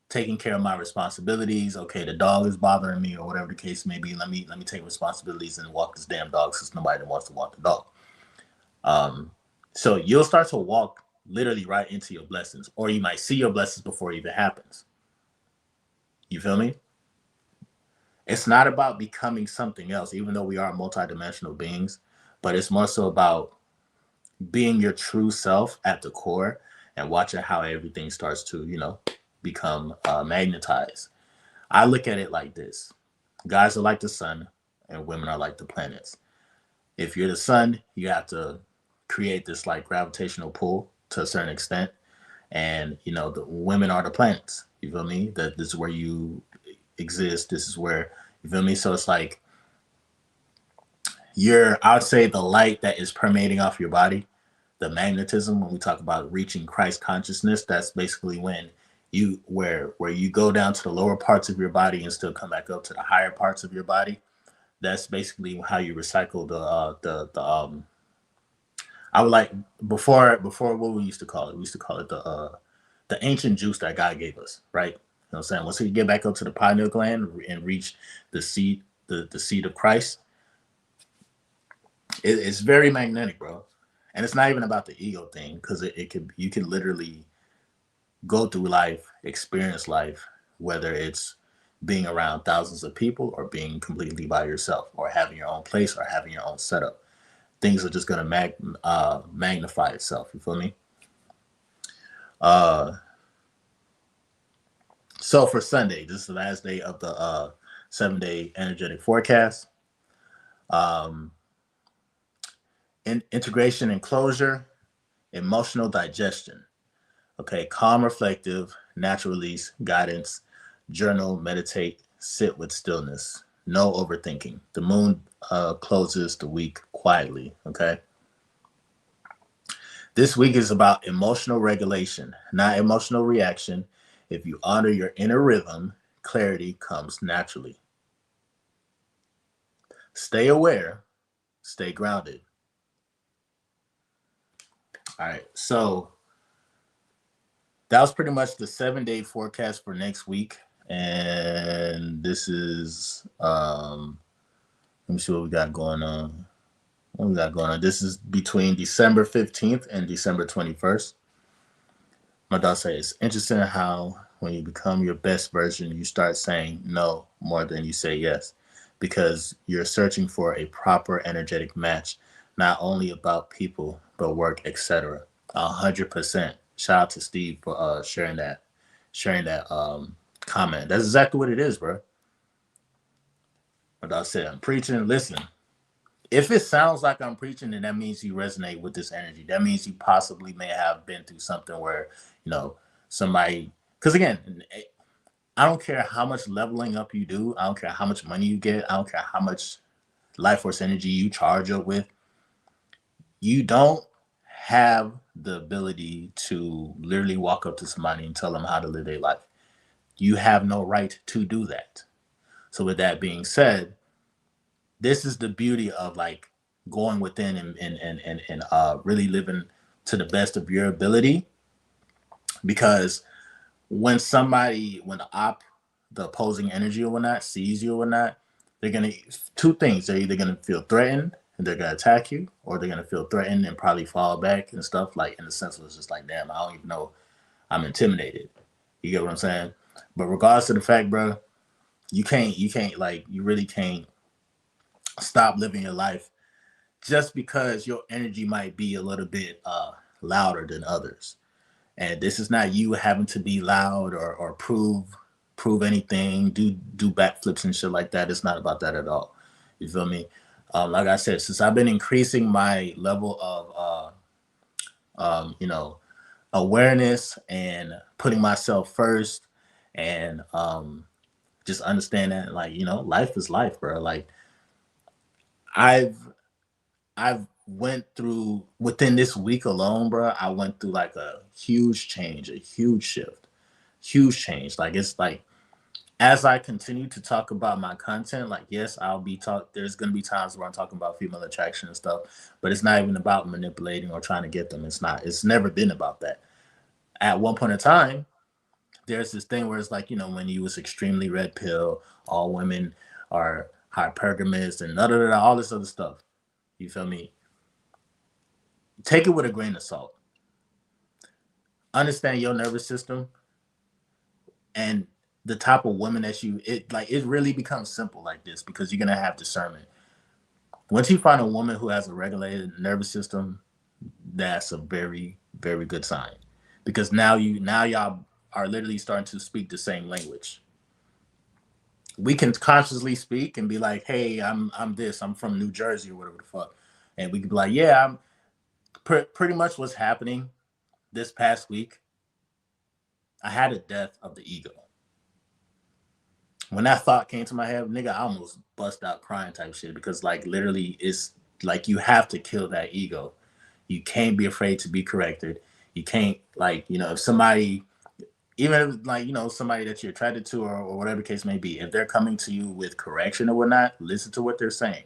taking care of my responsibilities. Okay, the dog is bothering me or whatever the case may be. Let me take responsibilities and walk this damn dog since nobody wants to walk the dog. So you'll start to walk literally right into your blessings, or you might see your blessings before it even happens. You feel me? It's not about becoming something else, even though we are multidimensional beings, but it's more so about being your true self at the core and watching how everything starts to, become magnetized. I look at it like this. Guys are like the sun and women are like the planets. If you're the sun, you have to create this like gravitational pull to a certain extent. And, the women are the planets. You feel me? That this is where you exist. This is where, you feel me? So it's like I would say the light that is permeating off your body, the magnetism, when we talk about reaching Christ consciousness, that's basically when where you go down to the lower parts of your body and still come back up to the higher parts of your body. That's basically how you recycle the I would like before what we used to call it. We used to call it the ancient juice that God gave us, right? You know what I'm saying? Once you get back up to the pineal gland and reach the seed, the seed of Christ, it's very magnetic, bro. And it's not even about the ego thing, because you can literally go through life, experience life, whether it's being around thousands of people or being completely by yourself or having your own place or having your own setup. Things are just going to magnify itself. You feel me? Uh, so for Sunday, this is the last day of the 7 day energetic forecast. Um, integration and closure, emotional digestion. Okay, calm, reflective, natural release, guidance, journal, meditate, sit with stillness. No overthinking. The moon closes the week quietly. Okay, this week is about emotional regulation, not emotional reaction. If you honor your inner rhythm, clarity comes naturally. Stay aware, stay grounded. All right, so that was pretty much the 7 day forecast for next week. And this is let me see what we got going on. What we got going on? This is between December 15th and December 21st. My dog says it's interesting how when you become your best version, you start saying no more than you say yes, because you're searching for a proper energetic match, not only about people but work, etc. 100%. Shout out to Steve for sharing that comment. That's exactly what it is, bro. But I said I'm preaching. Listen, if it sounds like I'm preaching, then that means you resonate with this energy. That means you possibly may have been through something where, you know, somebody, because again, I don't care how much leveling up you do. I don't care how much money you get. I don't care how much life force energy you charge up with. You don't have the ability to literally walk up to somebody and tell them how to live their life. You have no right to do that. So with that being said, this is the beauty of like going within and really living to the best of your ability. Because when the opposing energy or whatnot sees you or whatnot, they're gonna two things. They're either gonna feel threatened and they're gonna attack you, or they're gonna feel threatened and probably fall back and stuff. Like in the sense of it's just like, damn, I don't even know, I'm intimidated. You get what I'm saying? But regardless of the fact, bro, you can't like you really can't stop living your life just because your energy might be a little bit louder than others. And this is not you having to be loud or prove anything, do backflips and shit like that. It's not about that at all. You feel me? Like I said, since I've been increasing my level of you know, awareness and putting myself first, and just understand that, like, you know, life is life, bro. Like I've I've went through within this week alone, bro. I went through like a huge change, a huge shift, huge change. Like it's like as I continue to talk about my content, like yes, I'll be talk. There's gonna be times where I'm talking about female attraction and stuff, but it's not even about manipulating or trying to get them. It's not. It's never been about that. At one point in time, there's this thing where it's like, you know, when you was extremely red pill, all women are hypergamous and all this other stuff. You feel me? Take it with a grain of salt. Understand your nervous system and the type of women that it really becomes simple like this because you're gonna have discernment. Once you find a woman who has a regulated nervous system, that's a very, very good sign. Because now y'all are literally starting to speak the same language. We can consciously speak and be like, hey, I'm this, I'm from New Jersey or whatever the fuck. And we could be like, yeah, I'm pretty much what's happening this past week. I had a death of the ego. When that thought came to my head, nigga, I almost bust out crying type shit because like literally it's like you have to kill that ego. You can't be afraid to be corrected. You can't like, you know, if somebody even if like, you know, somebody that you're attracted to or whatever the case may be, if they're coming to you with correction or whatnot, listen to what they're saying.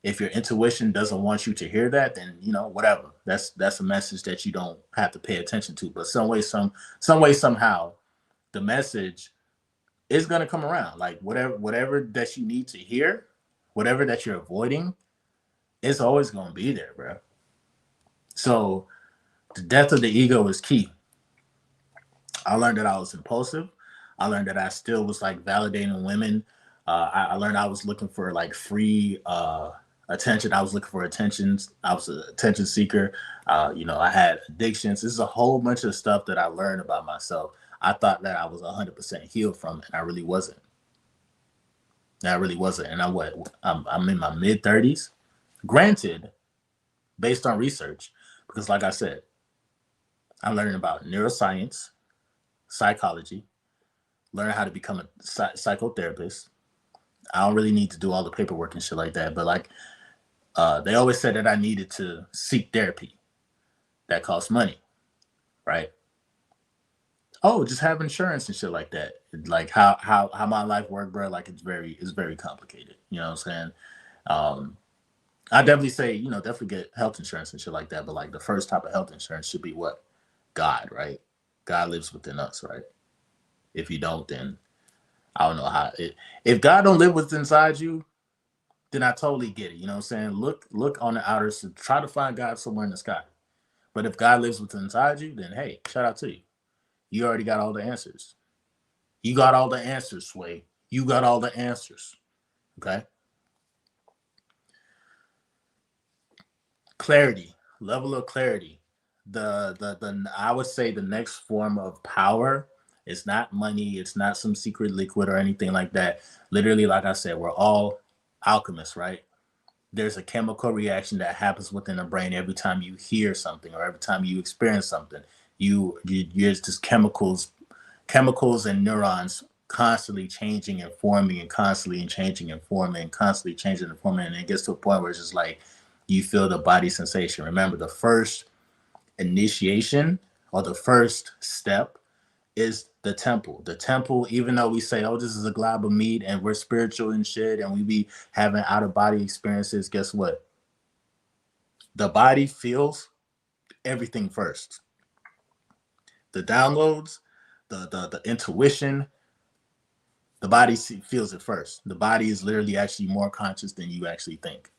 If your intuition doesn't want you to hear that, then you know, whatever. That's a message that you don't have to pay attention to. But some way, somehow, the message it's gonna come around. Like whatever that you need to hear, whatever that you're avoiding, it's always gonna be there, bro. So the death of the ego is key. I learned that I was impulsive. I learned that I still was like validating women. I learned I was looking for like free. attention. I was looking for attention. I was an attention seeker. I had addictions. This is a whole bunch of stuff that I learned about myself. I thought that I was 100% healed from it, and I really wasn't. I really wasn't. And I'm in my mid 30s. Granted, based on research, because like I said, I'm learning about neuroscience, psychology, learning how to become a psychotherapist. I don't really need to do all the paperwork and shit like that, but like they always said that I needed to seek therapy. That costs money, right? Oh, just have insurance and shit like that. Like how my life worked, bro. Like it's very complicated. You know what I'm saying? Um, I definitely say definitely get health insurance and shit like that. But like the first type of health insurance should be what God, right? God lives within us, right? If you don't, then I don't know how it. If God don't live within inside you, then I totally get it. You know what I'm saying? Look on the outer, so try to find God somewhere in the sky. But if God lives within inside you, then hey, shout out to you. You already got all the answers. You got all the answers, Sway. You got all the answers. Okay. Clarity, level of clarity. The I would say the next form of power is not money. It's not some secret liquid or anything like that. Literally, like I said, we're all alchemists, right? There's a chemical reaction that happens within the brain every time you hear something or every time you experience something. You're just chemicals and neurons constantly changing and forming and constantly changing and forming and constantly changing and forming, and it gets to a point where it's just like you feel the body sensation. Remember, the first initiation or the first step is the temple. The temple, even though we say, oh, this is a glob of meat and we're spiritual and shit and we be having out of body experiences, guess what? The body feels everything first. The downloads, the intuition, the body feels it first. The body is literally actually more conscious than you actually think.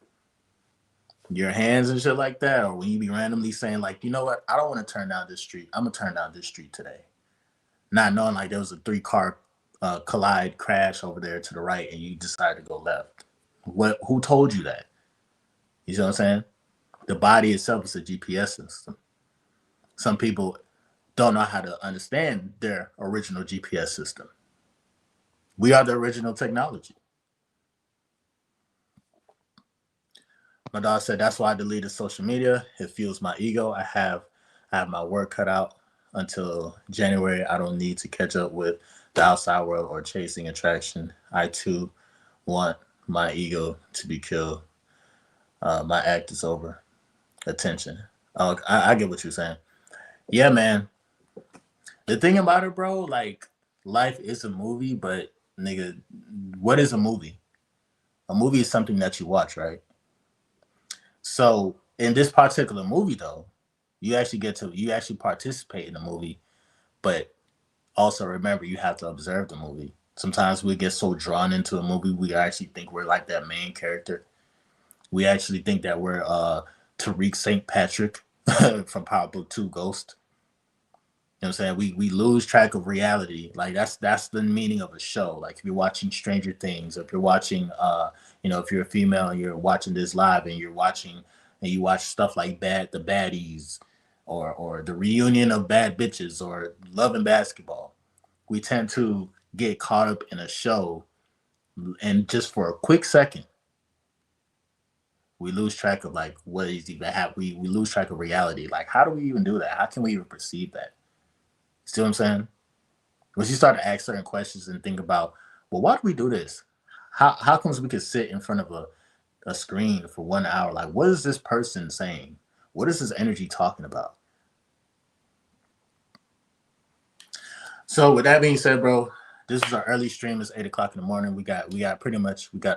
Your hands and shit like that, or when you be randomly saying like, you know what, I don't want to turn down this street. I'm gonna turn down this street today, not knowing like there was a 3 car collide crash over there to the right, and you decided to go left. What? Who told you that? You see what I'm saying? The body itself is a GPS system. Some people don't know how to understand their original GPS system. We are the original technology. My dog said that's why I deleted social media. It fuels my ego. I have my work cut out until January. I don't need to catch up with the outside world or chasing attraction. I too want my ego to be killed. My act is over. Attention. Oh, I get what you're saying. Yeah, man. The thing about it, bro, like life is a movie, but nigga, what is a movie? A movie is something that you watch, right? So in this particular movie, though, you actually participate in the movie, but also remember you have to observe the movie. Sometimes we get so drawn into a movie, we actually think we're like that main character. We actually think that we're Tariq St. Patrick from Power Book 2 Ghost. You know what I'm saying? We lose track of reality. Like that's the meaning of a show. Like if you're watching Stranger Things, if you're watching if you're a female and you're watching this live and you watch stuff like the baddies or the reunion of bad bitches or love and basketball. We tend to get caught up in a show and just for a quick second we lose track of like what is even happening. We lose track of reality. Like how do we even do that? How can we even perceive that? See what I'm saying? Once you start to ask certain questions and think about, well, why do we do this? How comes we could sit in front of a screen for 1 hour? Like, what is this person saying? What is this energy talking about? So with that being said, bro, this is our early stream. It's 8 o'clock in the morning. We got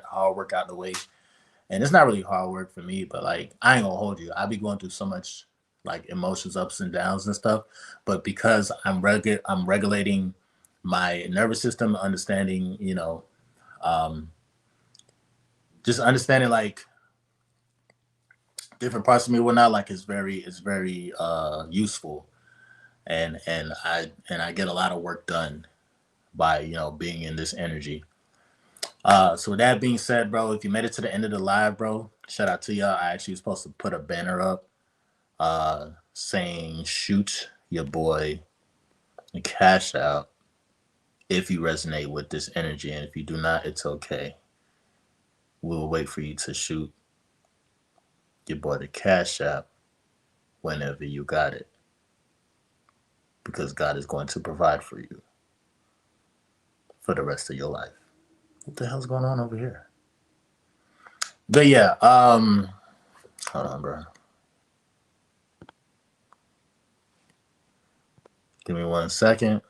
hard work out the way. And it's not really hard work for me, but like I ain't gonna hold you. I be going through so much like emotions, ups and downs and stuff. But because I'm regulating my nervous system, understanding, um, just understanding like different parts of me, whatnot, like it's very useful, and I get a lot of work done by being in this energy. So with that being said, bro, if you made it to the end of the live, bro, shout out to y'all. I actually was supposed to put a banner up saying shoot your boy and cash out if you resonate with this energy. And if you do not, it's okay. We'll wait for you to shoot your boy the cash out whenever you got it. Because God is going to provide for you for the rest of your life. What the hell's going on over here? But yeah, hold on, bro. Give me 1 second.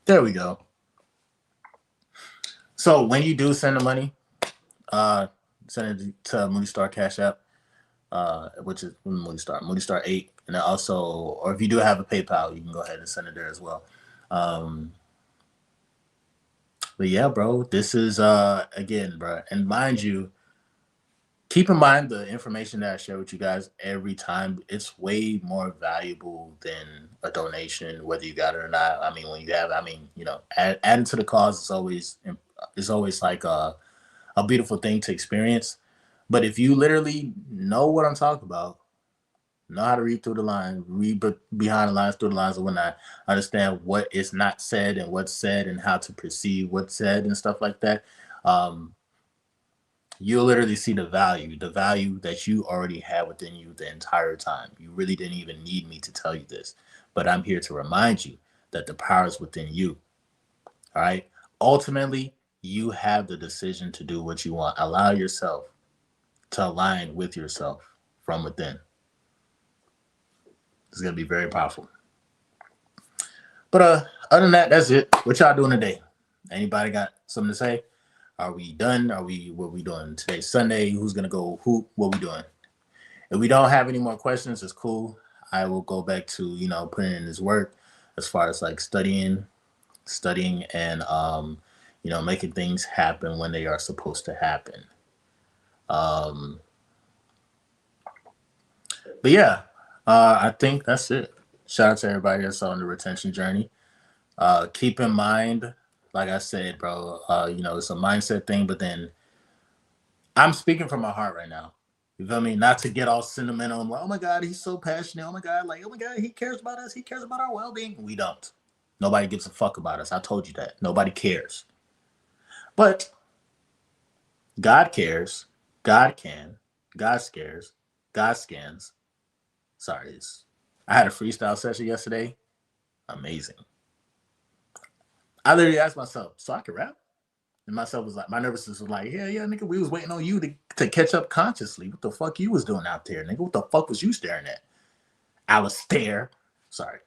There we go. So when you do send the money, send it to Moody Star Cash App, which is Moody Star 8. And then also, or if you do have a PayPal, you can go ahead and send it there as well. But yeah, bro, this is again, bro. And mind you, keep in mind the information that I share with you guys every time. It's way more valuable than a donation, whether you got it or not. I mean, when you have, I mean, you know, adding to the cause is always like a beautiful thing to experience. But if you literally know what I'm talking about, know how to read through the lines, read behind the lines, through the lines, and whatnot, understand what is not said and what's said, and how to perceive what's said and stuff like that. You'll literally see the value that you already had within you the entire time. You really didn't even need me to tell you this, but I'm here to remind you that the power is within you. All right. Ultimately, you have the decision to do what you want. Allow yourself to align with yourself from within. It's gonna be very powerful. But other than that, that's it. What y'all doing today? Anybody got something to say? Are we done? What we doing today? Sunday. Who's gonna go hoop? What we doing? If we don't have any more questions, it's cool. I will go back to, you know, putting in this work as far as like studying and you know, making things happen when they are supposed to happen. But yeah, I think that's it. Shout out to everybody that's on the retention journey. Keep in mind, like I said, bro, you know, it's a mindset thing, but then I'm speaking from my heart right now. You feel me? Not to get all sentimental. I'm like, oh my God, he's so passionate. Oh my God, like, oh my God, he cares about us. He cares about our well-being. We don't. Nobody gives a fuck about us. I told you that. Nobody cares. But God cares. God can. God scares. God scans. Sorry. I had a freestyle session yesterday. Amazing. I literally asked myself, so I can rap? And myself was like, my nervousness was like, yeah, nigga, we was waiting on you to catch up consciously. What the fuck you was doing out there, nigga? What the fuck was you staring at? Alistair. Sorry.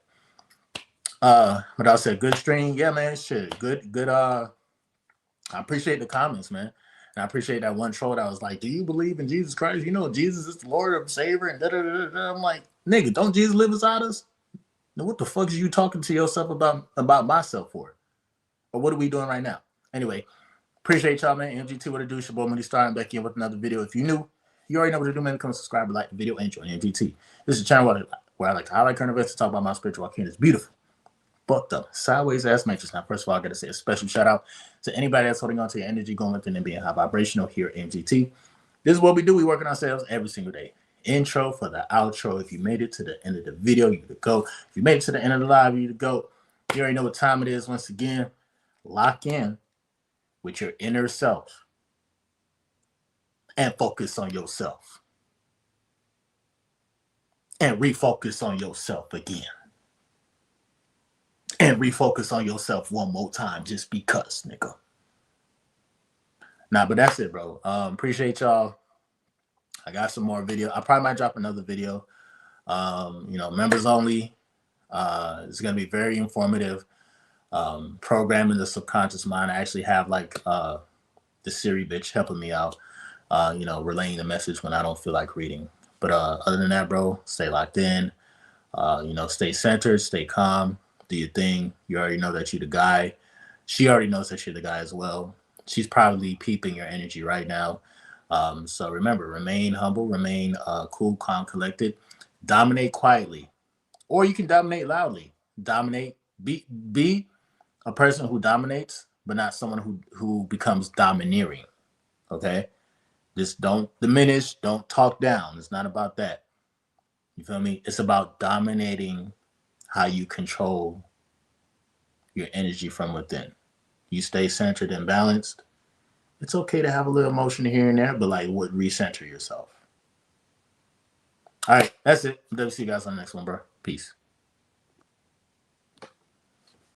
But I said, good stream. Yeah, man, shit. Good. I appreciate the comments, man. And I appreciate that one troll that was like, do you believe in Jesus Christ? You know, Jesus is the Lord of Savior. And da-da-da-da-da. I'm like, nigga, don't Jesus live inside us? Now, what the fuck is you talking to yourself about myself for? Or what are we doing right now? Anyway, appreciate y'all, man. MGT, what to do? It's your boy Moody starting back in with another video. If you're new, you already know what to do, man. Come subscribe, like the video, and join MGT. This is a channel where I like to highlight current events to talk about my spiritual arcane. It's beautiful, fucked up, sideways ass matrix. Now, first of all, I got to say a special shout out to anybody that's holding on to your energy, going within and being high vibrational here at MGT. This is what we do. We work on ourselves every single day. Intro for the outro. If you made it to the end of the video, you could go. If you made it to the end of the live, you could go. You already know what time it is. Once again, lock in with your inner self and focus on yourself. And refocus on yourself again. And refocus on yourself one more time just because, nigga. Nah, but that's it, bro. Appreciate y'all. I got some more video. I probably might drop another video. You know, members only. It's gonna be very informative. Programming the subconscious mind. I actually have like the Siri bitch helping me out. You know, relaying the message when I don't feel like reading. But other than that, bro, stay locked in. You know, stay centered, stay calm, do your thing. You already know that you're the guy. She already knows that you're the guy as well. She's probably peeping your energy right now. So remember, remain humble, remain cool, calm, collected. Dominate quietly, or you can dominate loudly. Dominate, be a person who dominates, but not someone who becomes domineering. Okay, just don't diminish, don't talk down. It's not about that. You feel me? It's about dominating how you control your energy from within. You stay centered and balanced. It's okay to have a little emotion here and there, but like, what, recenter yourself. All right, that's it. See you guys on the next one, bro. Peace.